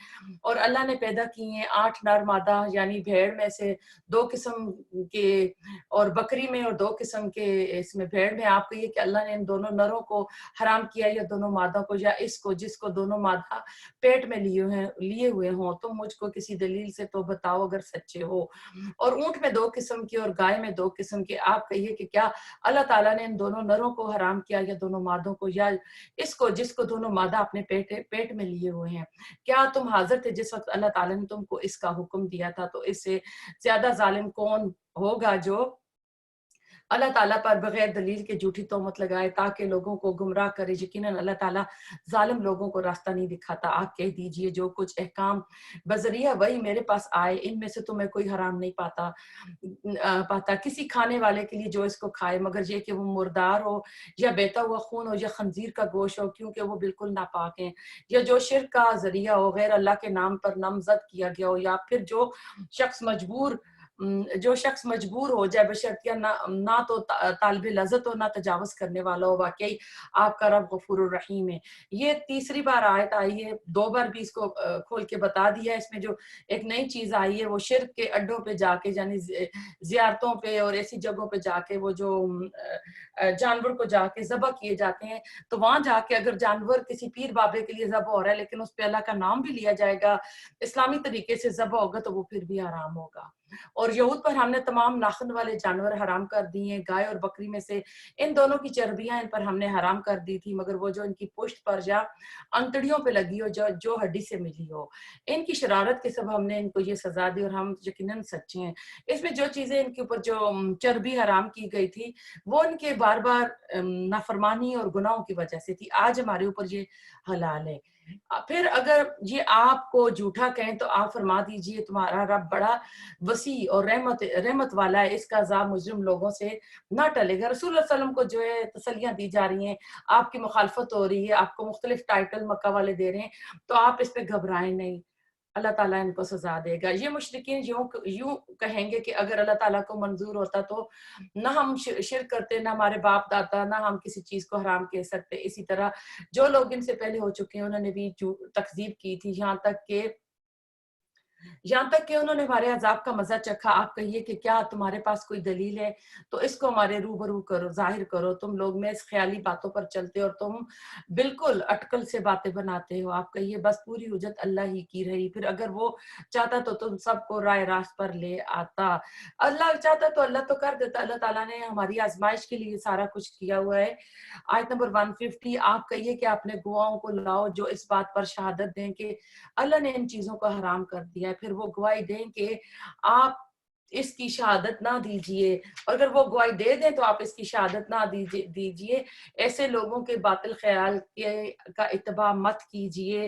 اور اللہ نے پیدا کی ہیں 8 نر مادہ, یعنی بھیڑ میں سے 2 قسم کے اور بکری میں اور 2 قسم کے اس میں بھیڑ میں. آپ کہیے کہ اللہ نے ان دونوں نروں کو حرام کیا یا دونوں مادوں کو, یا اس کو جس کو دونوں مادہ پیٹ میں لیے ہوئے ہوں, تم مجھ کو کسی دلیل سے تو بتاؤ اگر سچے ہو. اور اونٹ میں 2 قسم کی اور گائے میں 2 قسم کے. آپ کہیے کہ کیا اللہ تعالیٰ نے ان دونوں نروں کو حرام کیا یا دونوں مادوں کو, یا اس کو جس کو دونوں مادہ اپنے پیٹ میں لیے ہوئے ہیں؟ کیا تم حاضر تھے جس وقت اللہ تعالیٰ نے تم کو اس کا حکم دیا تھا؟ تو اس سے زیادہ ظالم کون ہوگا جو اللہ تعالیٰ پر بغیر دلیل کے جھوٹی تہمت لگائے تاکہ لوگوں کو گمراہ کرے. یقیناً اللہ تعالیٰ ظالم لوگوں کو راستہ نہیں دکھاتا. آپ کہہ دیجئے جو کچھ احکام بذریعہ وہی میرے پاس آئے ان میں سے تمہیں کوئی حرام نہیں پاتا کسی کھانے والے کے لیے جو اس کو کھائے, مگر یہ کہ وہ مردار ہو یا بیتا ہوا خون ہو یا خنزیر کا گوشت ہو, کیونکہ وہ بالکل ناپاک ہیں. یا جو شرک کا ذریعہ ہو, غیر اللہ کے نام پر نامزد کیا گیا ہو, یا پھر جو شخص مجبور ہو جائے بشرط یا نہ تو طالب لذت ہو نہ تجاوز کرنے والا ہو. واقعی آپ کا رب غفور الرحیم ہے. یہ تیسری بار آیت آئی ہے, 2 بار بھی اس کو کھول کے بتا دیا. اس میں جو ایک نئی چیز آئی ہے وہ شرک کے اڈوں پہ جا کے, یعنی زیارتوں پہ اور ایسی جگہوں پہ جا کے وہ جو جانور کو جا کے ذبح کیے جاتے ہیں, تو وہاں جا کے اگر جانور کسی پیر بابے کے لیے ذبح ہو رہا ہے لیکن اس پہ اللہ کا نام بھی لیا جائے گا, اسلامی طریقے سے ذبح ہوگا, تو وہ پھر بھی حرام ہوگا. اور یہود پر ہم نے تمام ناخن والے جانور حرام کر دیے ہیں, گائے اور بکری میں سے ان دونوں کی چربیاں ان پر ہم نے حرام کر دی تھی, مگر وہ جو ان کی پشت پر یا انتڑیوں پہ لگی ہو, جو ہڈی سے ملی ہو. ان کی شرارت کے سبب ہم نے ان کو یہ سزا دی, اور ہم یقیناً سچے ہیں. اس میں جو چیزیں ان کے اوپر جو چربی حرام کی گئی تھی وہ ان کے بار بار نافرمانی اور گناہوں کی وجہ سے تھی. آج ہمارے اوپر یہ حلال ہے. پھر اگر یہ آپ کو جھوٹا کہیں تو آپ فرما دیجئے تمہارا رب بڑا وسیع اور رحمت والا ہے, اس کا عذاب مجرم لوگوں سے نہ ٹلے گا. رسول اللہ صلی اللہ علیہ وسلم کو جو ہے تسلیاں دی جا رہی ہیں, آپ کی مخالفت ہو رہی ہے, آپ کو مختلف ٹائٹل مکہ والے دے رہے ہیں, تو آپ اس پہ گھبرائیں نہیں. اللہ تعالیٰ ان کو سزا دے گا. یہ مشرکین یوں کہیں گے کہ اگر اللہ تعالیٰ کو منظور ہوتا تو نہ ہم شرک کرتے، نہ ہمارے باپ دادا، نہ ہم کسی چیز کو حرام کہہ سکتے. اسی طرح جو لوگ ان سے پہلے ہو چکے ہیں انہوں نے بھی تکذیب کی تھی، یہاں تک کہ انہوں نے ہمارے عذاب کا مزہ چکھا. آپ کہیے کہ کیا تمہارے پاس کوئی دلیل ہے تو اس کو ہمارے روبرو کرو، ظاہر کرو. تم لوگ میں اس خیالی باتوں پر چلتے اور تم بالکل اٹکل سے باتیں بناتے ہو. آپ کہیے بس پوری حجت اللہ ہی کی رہی. پھر اگر وہ چاہتا تو تم سب کو رائے راست پر لے آتا. اللہ چاہتا تو اللہ تو کر دیتا. اللہ تعالیٰ نے ہماری آزمائش کے لیے سارا کچھ کیا ہوا ہے. آیت نمبر 150. آپ کہیے کہ اپنے گواہوں کو لاؤ جو اس بات پر شہادت دیں کہ اللہ نے ان چیزوں کو حرام کر دیا ہے. پھر وہ گواہی دیں کہ آپ اس کی شہادت نہ دیجئے، اور اگر وہ گواہی دے دیں تو آپ اس کی شہادت نہ دیجئے. ایسے لوگوں کے باطل خیال کا اتباع مت کیجئے،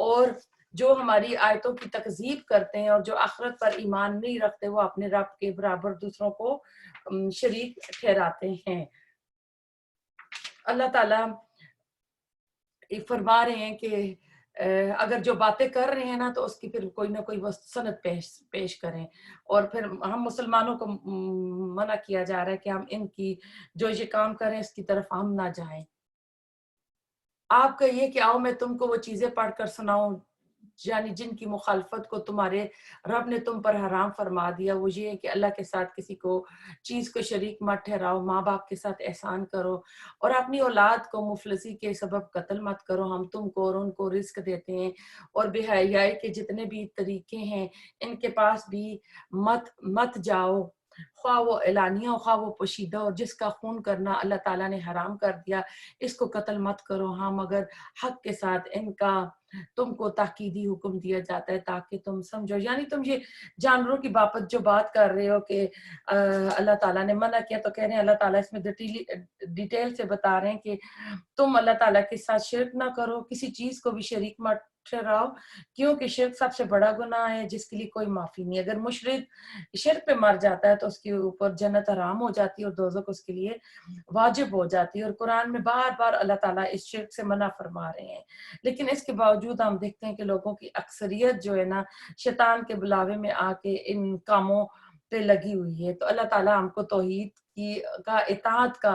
اور جو ہماری آیتوں کی تکذیب کرتے ہیں اور جو آخرت پر ایمان نہیں رکھتے وہ اپنے رب کے برابر دوسروں کو شریک ٹھہراتے ہیں. اللہ تعالیٰ فرما رہے ہیں کہ اگر جو باتیں کر رہے ہیں نا تو اس کی پھر کوئی نہ کوئی سند پیش کریں. اور پھر ہم مسلمانوں کو منع کیا جا رہا ہے کہ ہم ان کی جو یہ کام کریں اس کی طرف ہم نہ جائیں. آپ کہیے کہ آؤ میں تم کو وہ چیزیں پڑھ کر سناؤں یعنی جن کی مخالفت کو تمہارے رب نے تم پر حرام فرما دیا. وہ یہ ہے کہ اللہ کے ساتھ کسی کو چیز کو شریک مت ٹھہراؤ، ماں باپ کے ساتھ احسان کرو، اور اپنی اولاد کو مفلسی کے سبب قتل مت کرو. ہم تم کو اور ان کو رزق دیتے ہیں، اور بے حیائی کے جتنے بھی طریقے ہیں ان کے پاس بھی مت جاؤ، خواہ وہ اعلانیہ ہو خواہ وہ پوشیدہ ہو. جس کا خون کرنا اللہ تعالیٰ نے حرام کر دیا اس کو قتل مت کرو. ہاں مگر حق کے ساتھ ان کا تم کو تاکیدی حکم دیا جاتا ہے تاکہ تم سمجھو. یعنی تم یہ جانوروں کی بابت جو بات کر رہے ہو کہ اللہ تعالیٰ نے منع کیا، تو کہہ رہے ہیں اللہ تعالیٰ اس میں ڈیٹیل سے بتا رہے ہیں کہ تم اللہ تعالیٰ کے ساتھ شرک نہ کرو، کسی چیز کو بھی شریک مت ٹھہراؤ، کیونکہ شرک سب سے بڑا گناہ ہے جس کے لیے کوئی معافی نہیں. اگر مشرک شرک پہ مر جاتا ہے تو اس کے اوپر جنت حرام ہو جاتی ہے اور دوزخ اس کے لیے واجب ہو جاتی ہے. اور قرآن میں بار بار اللہ تعالیٰ اس شرک سے منع فرما رہے ہیں. لیکن اس کے باوجود ہم دیکھتے ہیں کہ لوگوں کی اکثریت جو ہے نا شیطان کے بلاوے میں آ کے ان کاموں پہ لگی ہوئی ہے. تو اللہ تعالیٰ ہم کو توحید کا اطاعت کا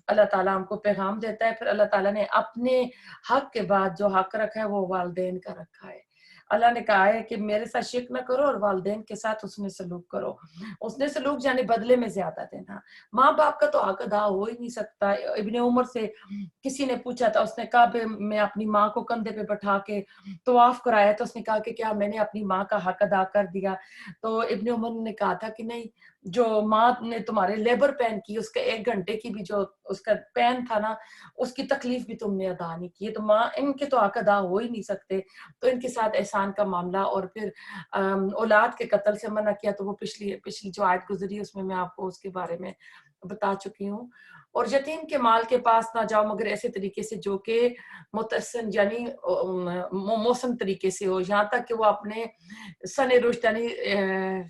اللہ تعالیٰ ہم کو پیغام دیتا ہے. پھر اللہ تعالیٰ نے اپنے حق کے بعد جو حق رکھا ہے وہ والدین کا رکھا ہے. اللہ نے کہا ہے کہ میرے ساتھ شرک نہ کرو اور والدین کے ساتھ حسن سلوک کرو. حسن سلوک یعنی بدلے میں زیادہ دینا. ماں باپ کا تو حق ادا ہو ہی نہیں سکتا. ابن عمر سے کسی نے پوچھا تھا، اس نے کہا میں اپنی ماں کو کندھے پہ بٹھا کے طواف کرایا، تو اس نے کہا کہ کیا میں نے اپنی ماں کا حق ادا کر دیا؟ تو ابن عمر نے کہا تھا کہ نہیں، جو ماں نے تمہارے لیبر پین کی اس کے 1 گھنٹے کی بھی جو اس کا پین تھا نا اس کی تکلیف بھی تم نے ادا نہیں کی. تو ماں ان کے تو حق ادا ہو ہی نہیں سکتے، تو ان کے ساتھ احسان کا معاملہ. اور پھر اولاد کے قتل سے منع کیا، تو وہ پچھلی جو آیت گزری اس میں آپ کو اس کے بارے میں بتا چکی ہوں. اور یتیم کے مال کے پاس نہ جاؤ مگر ایسے طریقے سے جو کہ متسن یعنی موسم طریقے سے ہو، یہاں تک کہ وہ اپنے سن رشد یعنی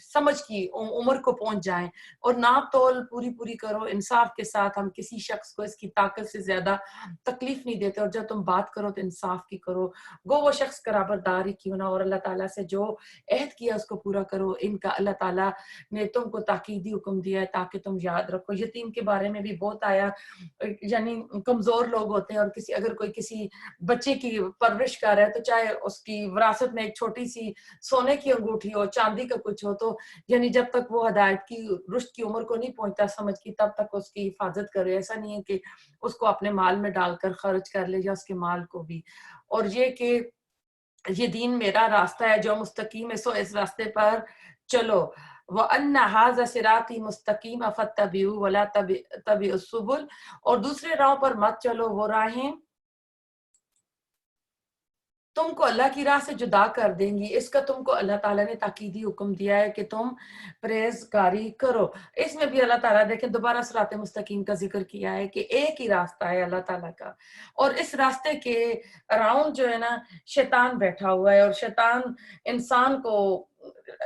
سمجھ کی عمر کو پہنچ جائیں. اور ناپ تول پوری کرو انصاف کے ساتھ. ہم کسی شخص کو اس کی طاقت سے زیادہ تکلیف نہیں دیتے، اور جب تم بات کرو تو انصاف کی کرو، گو وہ شخص برابر دار ہی کیوں نہ. اور اللہ تعالیٰ سے جو عہد کیا اس کو پورا کرو. ان کا اللہ تعالیٰ نے تم کو تاکیدی حکم دیا ہے تاکہ تم یاد رکھو. یتیم کے بارے میں بھی بہت آیا، یعنی کمزور لوگ ہوتے ہیں، اور اگر کوئی کسی بچے کی پرورش کر رہا ہے تو چاہے اس کی وراثت میں ایک چھوٹی سی سونے کی انگوٹھی ہو، چاندی کا کچھ ہو، تو یعنی جب تک وہ ہدایت کی رشد کی عمر کو نہیں پہنچتا سمجھ کی، تب تک اس کی حفاظت کرے. ایسا نہیں ہے کہ اس کو اپنے مال میں ڈال کر خرچ کر لے یا اس کے مال کو بھی. اور یہ کہ یہ دین میرا راستہ ہے جو مستقیم ہے، سو اس راستے پر چلو. وَأَنَّ هَذَا صِرَاطِي مُسْتَقِيمًا فَاتَّبِعُوهُ وَلَا تَتَّبِعُوا السُّبُلَ. اور دوسرے راہوں پر مت چلو، وہ راہیں تم کو اللہ کی راہ سے جدا کر دیں گی. اس کا تم کو اللہ تعالیٰ نے تاکیدی حکم دیا ہے کہ تم پرہیزگاری کرو. اس میں بھی اللہ تعالیٰ دیکھیں دوبارہ صراط مستقیم کا ذکر کیا ہے کہ ایک ہی راستہ ہے اللہ تعالیٰ کا، اور اس راستے کے راؤنڈ جو ہے نا شیطان بیٹھا ہوا ہے، اور شیطان انسان کو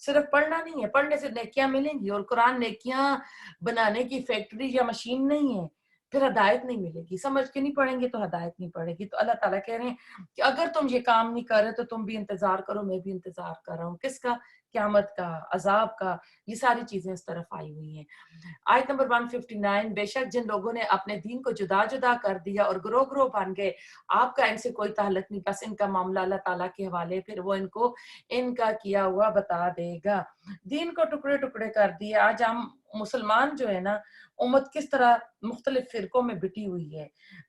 صرف پڑھنا نہیں ہے، پڑھنے سے نیکیاں ملیں گی، اور قرآن نیکیاں بنانے کی فیکٹری یا مشین نہیں ہے، پھر ہدایت نہیں ملے گی. سمجھ کے نہیں پڑھیں گے تو ہدایت نہیں پڑے گی. تو اللہ تعالیٰ کہہ رہے ہیں کہ اگر تم یہ کام نہیں کر رہے تو تم بھی انتظار کرو، میں بھی انتظار کر رہا ہوں. کس کا؟ قیامت کا، عذاب کا. یہ ساری چیزیں اس طرف آئی ہوئی ہیں. آیت نمبر 159، بے شک جن لوگوں نے اپنے دین کو جدا جدا کر دیا اور گروہ گروہ بن گئے، آپ کا ان سے کوئی تعلق نہیں، بس ان کا معاملہ اللہ تعالیٰ کے حوالے، پھر وہ ان کو ان کا کیا ہوا بتا دے گا. دین کو ٹکڑے ٹکڑے کر دیے. آج ہم مسلمان جو ہے نا، امت کس طرح مختلف فرقوں میں بٹی ہوئی ہے.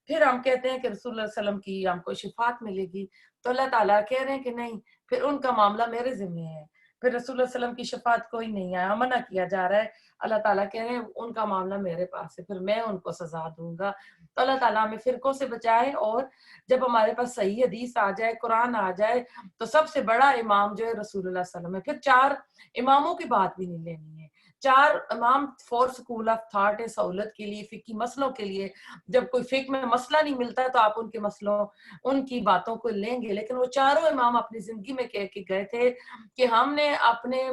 پھر ہم کہتے ہیں کہ رسول اللہ صلی اللہ علیہ وسلم کی ہم کو شفاعت ملے گی، تو اللہ تعالیٰ کہہ رہے ہیں کہ نہیں، پھر ان کا معاملہ میرے ذمہ ہے. پھر رسول اللہ صلی اللہ علیہ وسلم کی شفاعت کوئی نہیں ہے، منع کیا جا رہا ہے. اللہ تعالیٰ کہہ رہے ہیں ان کا معاملہ میرے پاس ہے، پھر میں ان کو سزا دوں گا. تو اللہ تعالیٰ ہمیں فرقوں سے بچائے، اور جب ہمارے پاس صحیح حدیث آ جائے، قرآن آ جائے، تو سب سے بڑا امام جو ہے رسول اللہ صلی اللہ علیہ وسلم ہے. پھر 4 اماموں کی بات بھی نہیں لینی ہے. 4 امام فور اسکول آف تھاٹ ہے سہولت کے لیے، فقہی مسئلوں کے لیے. جب کوئی فقہ میں مسئلہ نہیں ملتا تو آپ ان کے مسئلوں، ان کی باتوں کو لیں گے. لیکن وہ چاروں امام اپنی زندگی میں کہہ کے گئے تھے کہ ہم نے اپنے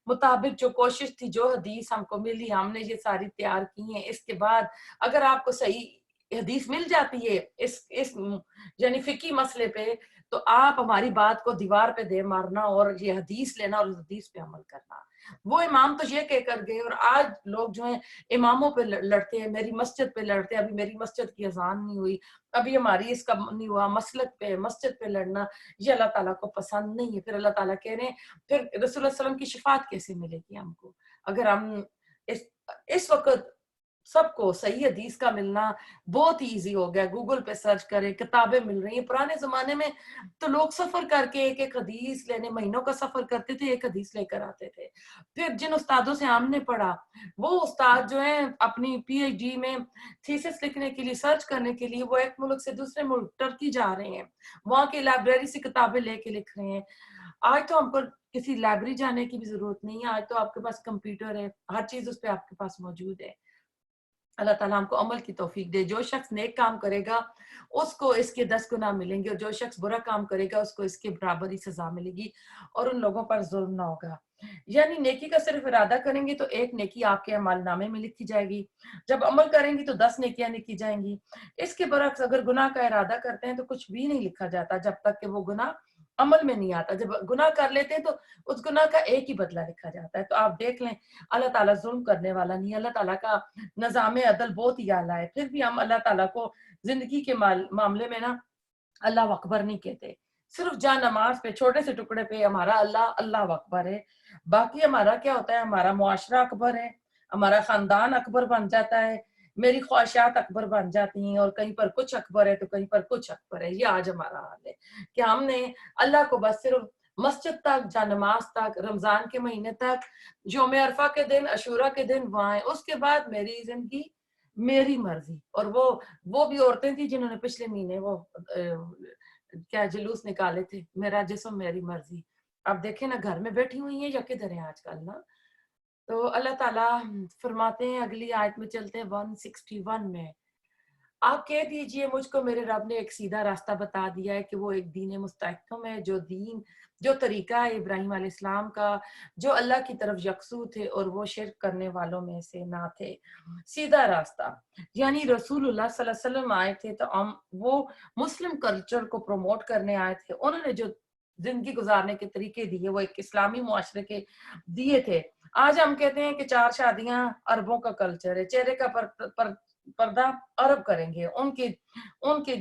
مطابق جو کوشش تھی، جو حدیث ہم کو ملی، ہم نے یہ ساری تیار کی ہیں. اس کے بعد اگر آپ کو صحیح حدیث مل جاتی ہے اس یعنی فقہی مسئلے پہ، تو آپ ہماری بات کو دیوار پہ دے مارنا اور یہ حدیث لینا اور اس حدیث پہ عمل کرنا. وہ امام تو یہ کہہ کر گئے، اور آج لوگ جو ہیں اماموں پہ لڑتے ہیں، میری مسجد پہ لڑتے ہیں. ابھی میری مسجد کی اذان نہیں ہوئی، ابھی ہماری اس کا نہیں ہوا، مسلک پہ، مسجد پہ لڑنا یہ اللہ تعالیٰ کو پسند نہیں ہے. پھر اللہ تعالیٰ کہہ رہے ہیں پھر رسول اللہ صلی اللہ علیہ وسلم کی شفاعت کیسے ملے گی ہم کو، اگر ہم اس وقت سب کو صحیح حدیث کا ملنا بہت ایزی ہو گیا. گوگل پہ سرچ کرے، کتابیں مل رہی ہیں. پرانے زمانے میں تو لوگ سفر کر کے ایک ایک حدیث لینے، مہینوں کا سفر کرتے تھے، ایک حدیث لے کر آتے تھے. پھر جن استادوں سے ہم نے پڑھا، وہ استاد جو ہیں اپنی پی ایچ ڈی میں تھیسس لکھنے کے لیے، سرچ کرنے کے لیے، وہ ایک ملک سے دوسرے ملک ٹرکی جا رہے ہیں، وہاں کی لائبریری سے کتابیں لے کے لکھ رہے ہیں. آج تو ہم کو کسی لائبریری جانے کی بھی ضرورت نہیں ہے. آج تو آپ کے پاس کمپیوٹر ہے، ہر چیز اس پہ آپ کے پاس موجود ہے. اللہ تعالیٰ ہم کو عمل کی توفیق دے. جو شخص نیک کام کرے گا اس کو اس کے 10 گنا ملیں گے، اور جو شخص برا کام کرے گا اس کو اس کے برابر ہی سزا ملے گی، اور ان لوگوں پر ظلم نہ ہوگا. یعنی نیکی کا صرف ارادہ کریں گے تو ایک نیکی آپ کے اعمال نامے میں لکھی جائے گی، جب عمل کریں گی تو 10 نیکیاں لکھی جائیں گی. اس کے برعکس اگر گناہ کا ارادہ کرتے ہیں تو کچھ بھی نہیں لکھا جاتا جب تک کہ وہ گناہ عمل میں نہیں آتا. جب گناہ کر لیتے ہیں تو اس گناہ کا ایک ہی بدلہ لکھا جاتا ہے. تو آپ دیکھ لیں، اللہ تعالیٰ ظلم کرنے والا نہیں ہے. اللہ تعالیٰ کا نظام عدل بہت ہی اعلیٰ ہے. پھر بھی ہم اللہ تعالیٰ کو زندگی کے معاملے میں نا اللہ اکبر نہیں کہتے. صرف جا نماز پہ، چھوٹے سے ٹکڑے پہ ہمارا اللہ اکبر ہے. باقی ہمارا کیا ہوتا ہے؟ ہمارا معاشرہ اکبر ہے، ہمارا خاندان اکبر بن جاتا ہے، میری خواہشات اکبر بن جاتی ہیں، اور کہیں پر کچھ اکبر ہے تو کہیں پر کچھ اکبر ہے. یہ آج ہمارا حال ہے کہ ہم نے اللہ کو بس صرف مسجد تک، جا نماز تک، رمضان کے مہینے تک، یوم عرفہ کے دن، عاشورہ کے دن وہاں ہے. اس کے بعد میری زندگی میری مرضی. اور وہ بھی عورتیں تھیں جنہوں نے پچھلے مہینے وہ کیا جلوس نکالے تھے، میرا جسم میری مرضی. اب دیکھیں نا، گھر میں بیٹھی ہوئی ہیں یا کدھر ہیں آج کل نا. تو اللہ تعالیٰ فرماتے ہیں، اگلی آیت میں چلتے ہیں 161 میں، آپ کہہ دیجئے مجھ کو میرے رب نے ایک سیدھا راستہ بتا دیا ہے کہ وہ ایک دین مستحکم ہے، جو طریقہ ہے ابراہیم علیہ السلام کا، جو اللہ کی طرف یکسو تھے اور وہ شرک کرنے والوں میں سے نہ تھے. سیدھا راستہ یعنی رسول اللہ صلی اللہ علیہ وسلم آئے تھے تو وہ مسلم کلچر کو پروموٹ کرنے آئے تھے. انہوں نے جو زندگی گزارنے کے طریقے دیے وہ ایک اسلامی معاشرے کے دیے تھے. آج ہم کہتے ہیں کہ 4 شادیاں عربوں کا کلچر ہے، چہرے کا پردہ عرب کریں گے، ان کے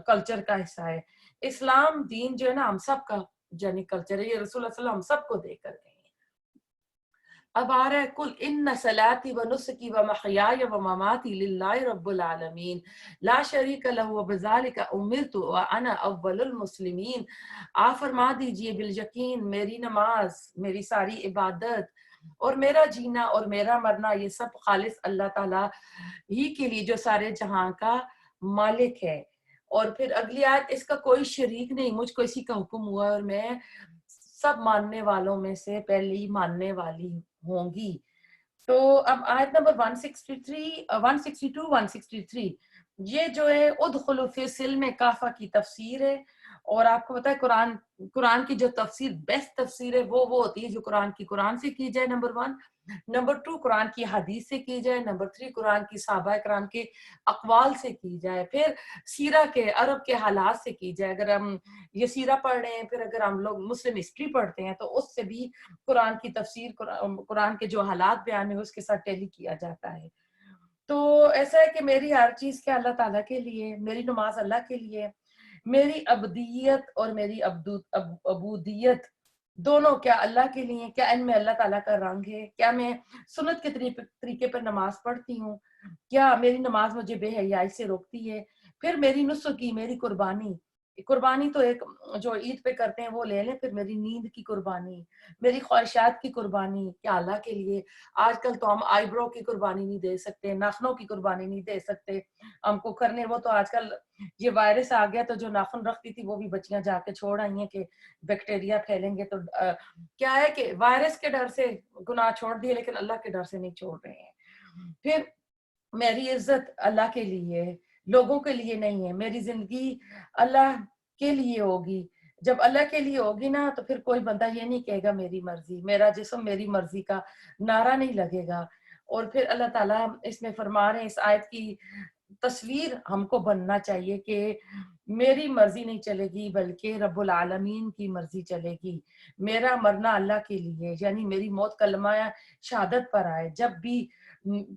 کلچر کا حصہ ہے. اسلام دین جو ہے نا ہم سب کا یعنی کلچر ہے. یہ رسول اللہ صلی اللہ علیہ وسلم ہم سب کو دے کر گئے. اب آ رہا ہے، کل ان صلاتی و نسکی و محیای و مماتی للہ رب العالمین لا شریک لہ وبذالک امرت وانا اول المسلمین. آپ فرما دیجئے بالیقین میری نماز، میری ساری عبادت اور میرا جینا اور میرا مرنا یہ سب خالص اللہ تعالیٰ ہی کے لیے جو سارے جہاں کا مالک ہے. اور پھر اگلی آیت، اس کا کوئی شریک نہیں، مجھ کو اسی کا حکم ہوا اور میں سب ماننے والوں میں سے پہلی ماننے والی ہوں گی. تو اب آیت نمبر 162 163 یہ جو ہے ادخلوا فی السلم کافہ کی تفسیر ہے، اور آپ کو پتا ہے قرآن کی جو تفسیر بیسٹ تفسیر ہے وہ ہوتی ہے جو قرآن کی قرآن سے کی جائے، نمبر 1، نمبر 2 قرآن کی حدیث سے کی جائے، نمبر 3 قرآن کی صحابہ کرام کے اقوال سے کی جائے، پھر سیرہ کے عرب کے حالات سے کی جائے۔ اگر ہم یہ سیرہ پڑھ رہے ہیں، پھر اگر ہم لوگ مسلم ہسٹری پڑھتے ہیں تو اس سے بھی قرآن کی تفسیر، قرآن کے جو حالات بیان ہیں اس کے ساتھ ٹیلی کیا جاتا ہے۔ تو ایسا ہے کہ میری ہر چیز کیا اللہ تعالیٰ کے لیے، میری نماز اللہ کے لیے، میری عبدیت اور میری عبودیت دونوں کیا اللہ کے لیے، کیا ان میں اللہ تعالیٰ کا رنگ ہے، کیا میں سنت کے طریقے پر نماز پڑھتی ہوں، کیا میری نماز مجھے بے حیائی سے روکتی ہے، پھر میری نسخی، میری قربانی تو ایک جو عید پہ کرتے ہیں وہ لے لیں، پھر میری نیند کی قربانی، میری خواہشات کی قربانی کیا اللہ کے لیے۔ آج کل تو ہم آئی برو کی قربانی نہیں دے سکتے، ناخنوں کی قربانی نہیں دے سکتے، ہم کو کرنے، وہ تو آج کل یہ وائرس آ گیا تو جو ناخن رکھتی تھی وہ بھی بچیاں جا کے چھوڑ آئی ہیں کہ بیکٹیریا پھیلیں گے، تو کیا ہے کہ وائرس کے ڈر سے گناہ چھوڑ دیے لیکن اللہ کے ڈر سے نہیں چھوڑ رہے ہیں۔ پھر میری عزت اللہ کے لیے ہے، لوگوں کے لیے نہیں ہے، میری زندگی اللہ کے لیے ہوگی۔ جب اللہ کے لیے ہوگی نا تو پھر کوئی بندہ یہ نہیں کہے گا میری مرضی، میرا جسم میری مرضی کا نعرہ نہیں لگے گا۔ اور پھر اللہ تعالیٰ اس میں فرما رہے ہیں، اس آیت کی تصویر ہم کو بننا چاہیے کہ میری مرضی نہیں چلے گی بلکہ رب العالمین کی مرضی چلے گی، میرا مرنا اللہ کے لیے، یعنی میری موت کلمہ شہادت پر آئے۔ جب بھی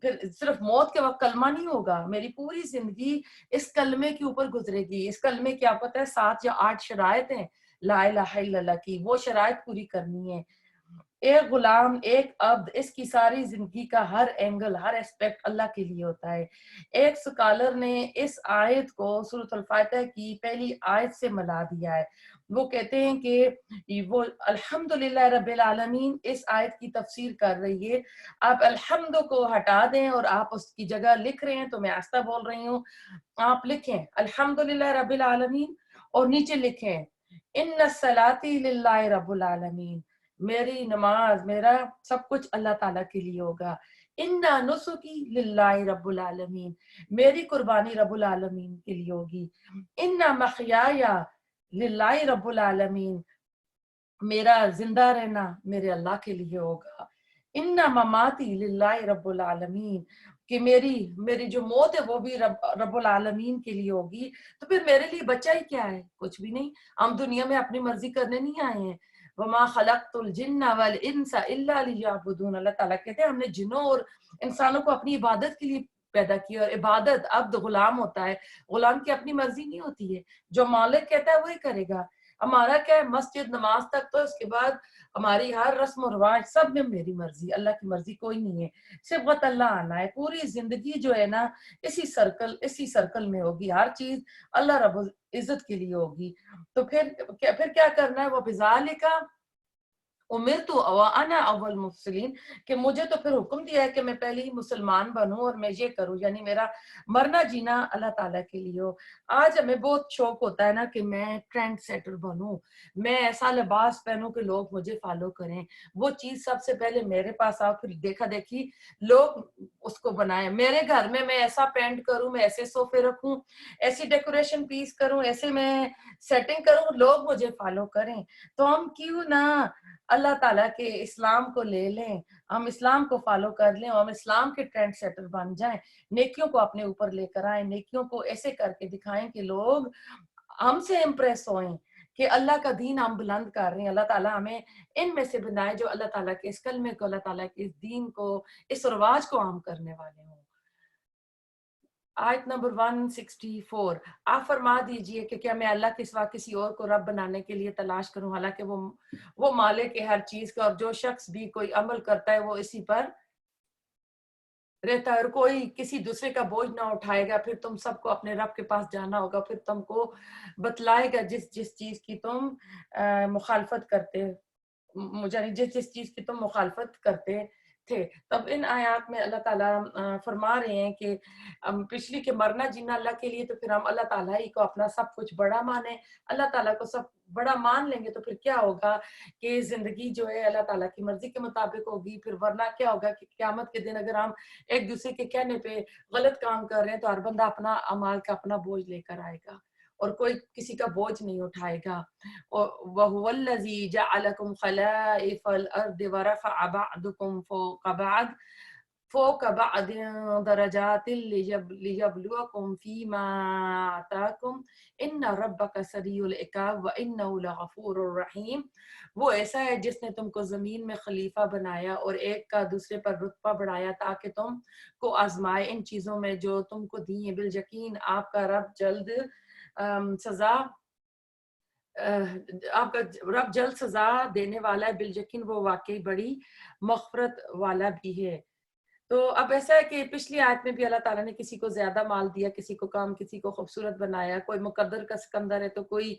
پھر صرف موت کے وقت کلمہ نہیں ہوگا، میری پوری زندگی اس کلمے کے اوپر گزرے گی۔ اس کلمے کی آپ پتہ ہے 7 یا 8 شرائط ہیں لا الہ الا اللہ کی، وہ شرائط پوری کرنی ہے۔ ایک غلام، ایک عبد، اس کی ساری زندگی کا ہر اینگل، ہر اسپیکٹ اللہ کے لیے ہوتا ہے۔ ایک سکالر نے اس آیت کو سورۃ الفاتحہ کی پہلی آیت سے ملا دیا ہے، وہ کہتے ہیں کہ وہ الحمدللہ رب العالمین اس آیت کی تفسیر کر رہی ہے۔ آپ الحمد کو ہٹا دیں اور آپ اس کی جگہ لکھ رہے ہیں، تو میں آہستہ بول رہی ہوں، آپ لکھیں الحمدللہ رب العالمین اور نیچے لکھیں ان الصلاۃ للہ رب العالمین، میری نماز، میرا سب کچھ اللہ تعالیٰ کے لیے ہوگا۔ انا نسکی للہ رب العالمین، میری قربانی رب العالمین کے لیے ہوگی۔ انا محیایا للہ رب العالمین، میرا زندہ رہنا میرے اللہ کے لیے ہوگا۔ انا مماتی للہ رب العالمین، کہ میری جو موت ہے وہ بھی رب العالمین کے لیے ہوگی۔ تو پھر میرے لیے بچہ ہی کیا ہے؟ کچھ بھی نہیں۔ ہم دنیا میں اپنی مرضی کرنے نہیں آئے ہیں۔ وما خلقت الجن والانس الا لیعبدون، اللہ تعالیٰ کہتے ہیں ہم نے جنوں اور انسانوں کو اپنی عبادت کے لیے پیدا کیا، اور عبادت عبد غلام ہوتا ہے، غلام کی اپنی مرضی نہیں ہوتی ہے، جو مالک کہتا ہے وہی کرے گا۔ ہمارا کیا ہے؟ مسجد، نماز تک تو، اس کے بعد ہماری ہر رسم و رواج سب میں میری مرضی، اللہ کی مرضی کوئی نہیں ہے، صبغت اللہ آنا ہے۔ پوری زندگی جو ہے نا اسی سرکل میں ہوگی، ہر چیز اللہ رب العزت کے لیے ہوگی۔ تو پھر کیا کرنا ہے؟ وہ بذالک امرت وانا اول المفسلین، کہ مجھے تو پھر حکم دیا ہے کہ میں پہلے ہی مسلمان بنوں اور میں یہ کروں، یعنی میرا مرنا جینا اللہ تعالیٰ کے لیے ہو۔ آج ہمیں بہت شوق ہوتا ہے نا کہ میں ٹرینڈ سیٹر بنوں، میں ایسا لباس پہنوں کہ لوگ مجھے فالو کریں، وہ چیز سب سے پہلے میرے پاس آؤ، پھر دیکھا دیکھی لوگ اس کو بنائیں۔ میرے گھر میں ایسا پینٹ کروں، میں ایسے صوفے رکھوں، ایسی ڈیکوریشن پیس کروں، ایسے میں سیٹنگ کروں، لوگ مجھے فالو کریں۔ تو ہم کیوں نہ اللہ تعالیٰ کے اسلام کو لے لیں، ہم اسلام کو فالو کر لیں، ہم اسلام کے ٹرینڈ سیٹر بن جائیں، نیکیوں کو اپنے اوپر لے کر آئیں، نیکیوں کو ایسے کر کے دکھائیں کہ لوگ ہم سے امپریس ہوئیں کہ اللہ کا دین ہم بلند کر رہے ہیں۔ اللہ تعالیٰ ہمیں ان میں سے بنائے جو اللہ تعالیٰ کے اس کلمے کو، اللہ تعالیٰ کے اس دین کو، اس رواج کو عام کرنے والے ہوں۔ آیت نمبر 164، آپ فرما دیجئے کہ کیا میں اللہ کے سوا کسی اور کو رب بنانے کے لیے تلاش کروں، حالانکہ وہ مالک ہے ہر چیز کا، اور جو شخص بھی کوئی عمل کرتا ہے وہ اسی پر رہتا ہے، اور کوئی کسی دوسرے کا بوجھ نہ اٹھائے گا۔ پھر تم سب کو اپنے رب کے پاس جانا ہوگا، پھر تم کو بتلائے گا جس چیز کی تم مخالفت کرتے، یعنی جس چیز کی تم مخالفت کرتے تھے۔ تب ان آیات میں اللہ تعالیٰ فرما رہے ہیں کہ پچھلی کہ مرنا جینا اللہ کے لیے، تو پھر ہم اللہ تعالیٰ ہی کو اپنا سب کچھ بڑا مانیں، اللہ تعالیٰ کو سب بڑا مان لیں گے تو پھر کیا ہوگا کہ زندگی جو ہے اللہ تعالیٰ کی مرضی کے مطابق ہوگی۔ پھر ورنہ کیا ہوگا کہ قیامت کے دن اگر ہم ایک دوسرے کے کہنے پہ غلط کام کر رہے ہیں تو ہر بندہ اپنا اعمال کا اپنا بوجھ لے کر آئے گا، اور کوئی کسی کا بوجھ نہیں اٹھائے گا. وَهُوَ الَّذِي جَعَلَكُمْ خَلَائِفَ الْأَرْضِ وَرَفَعَ بَعْضَكُمْ فوق بعض درجات ليبلوكم فيما آتاكم ان ربك سریع العقاب وانه لغفور رحیم. وہ ایسا ہے جس نے تم کو زمین میں خلیفہ بنایا اور ایک کا دوسرے پر رتبہ بڑھایا تاکہ تم کو آزمائے ان چیزوں میں جو تم کو دی ہیں. بالیقین آپ کا رب جلد سزا آپ کا رب جلد سزا دینے والا ہے. بالیقین وہ واقعی بڑی مغفرت والا بھی ہے. تو اب ایسا ہے کہ پچھلی آیت میں بھی اللہ تعالیٰ نے کسی کو زیادہ مال دیا، کسی کو کم، کسی کو خوبصورت بنایا، کوئی مقدر کا سکندر ہے تو کوئی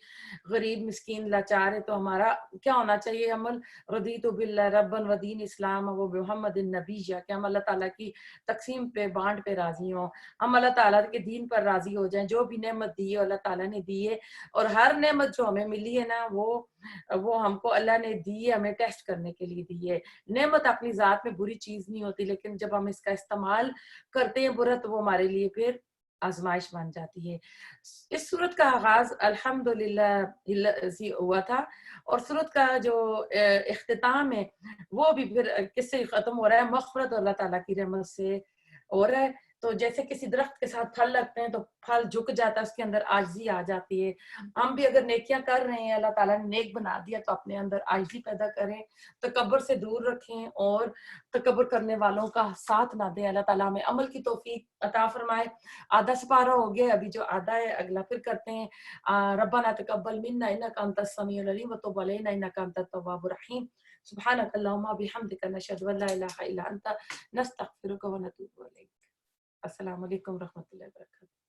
غریب مسکین لاچار ہے. تو ہمارا کیا ہونا چاہیے عمل؟ رضیت باللہ ربا و دین اسلام و محمد النبی، کہ ہم اللہ تعالیٰ کی تقسیم پہ بانٹ پہ راضی ہوں، ہم اللہ تعالیٰ کے دین پر راضی ہو جائیں. جو بھی نعمت دی ہے اللہ تعالیٰ نے دی ہے، اور ہر نعمت جو ہمیں ملی ہے نا وہ ہم کو اللہ نے دی ہے، ہمیں ٹیسٹ کرنے کے لیے دی ہے. نعمت اپنی ذات میں بری چیز نہیں ہوتی، لیکن جب ہم اس کا استعمال کرتے ہیں برا تو وہ ہمارے لیے پھر آزمائش بن جاتی ہے. اس سورت کا آغاز الحمدللہ سے ہوا تھا، اور سورت کا جو اختتام ہے وہ بھی پھر کس سے ختم ہو رہا ہے؟ مغفرت اللہ تعالیٰ کی رحمت سے ہو رہا ہے. تو جیسے کسی درخت کے ساتھ پھل لگتے ہیں تو پھل جھک جاتا ہے، اس کے اندر عاجزی آ جاتی ہے. ہم بھی اگر نیکیاں کر رہے ہیں، اللہ تعالیٰ نے نیک بنا دیا تو اپنے اندر عاجزی پیدا کریں، تکبر سے دور رکھیں اور تکبر کرنے والوں کا ساتھ نہ دیں. اللہ تعالیٰ ہمیں عمل کی توفیق عطا فرمائے. آدھا سپارہ ہو گیا، ابھی جو آدھا ہے اگلا پھر کرتے ہیں. ربنا تقبل منا انک انت السمیع العلیم وتب علینا انک انت التواب الرحیم. سبحانک اللہم وبحمدک نشہد ان لا الہ الا انت نستغفرک ونتوب الیک. السلام علیکم ورحمۃ اللہ وبرکاتہ.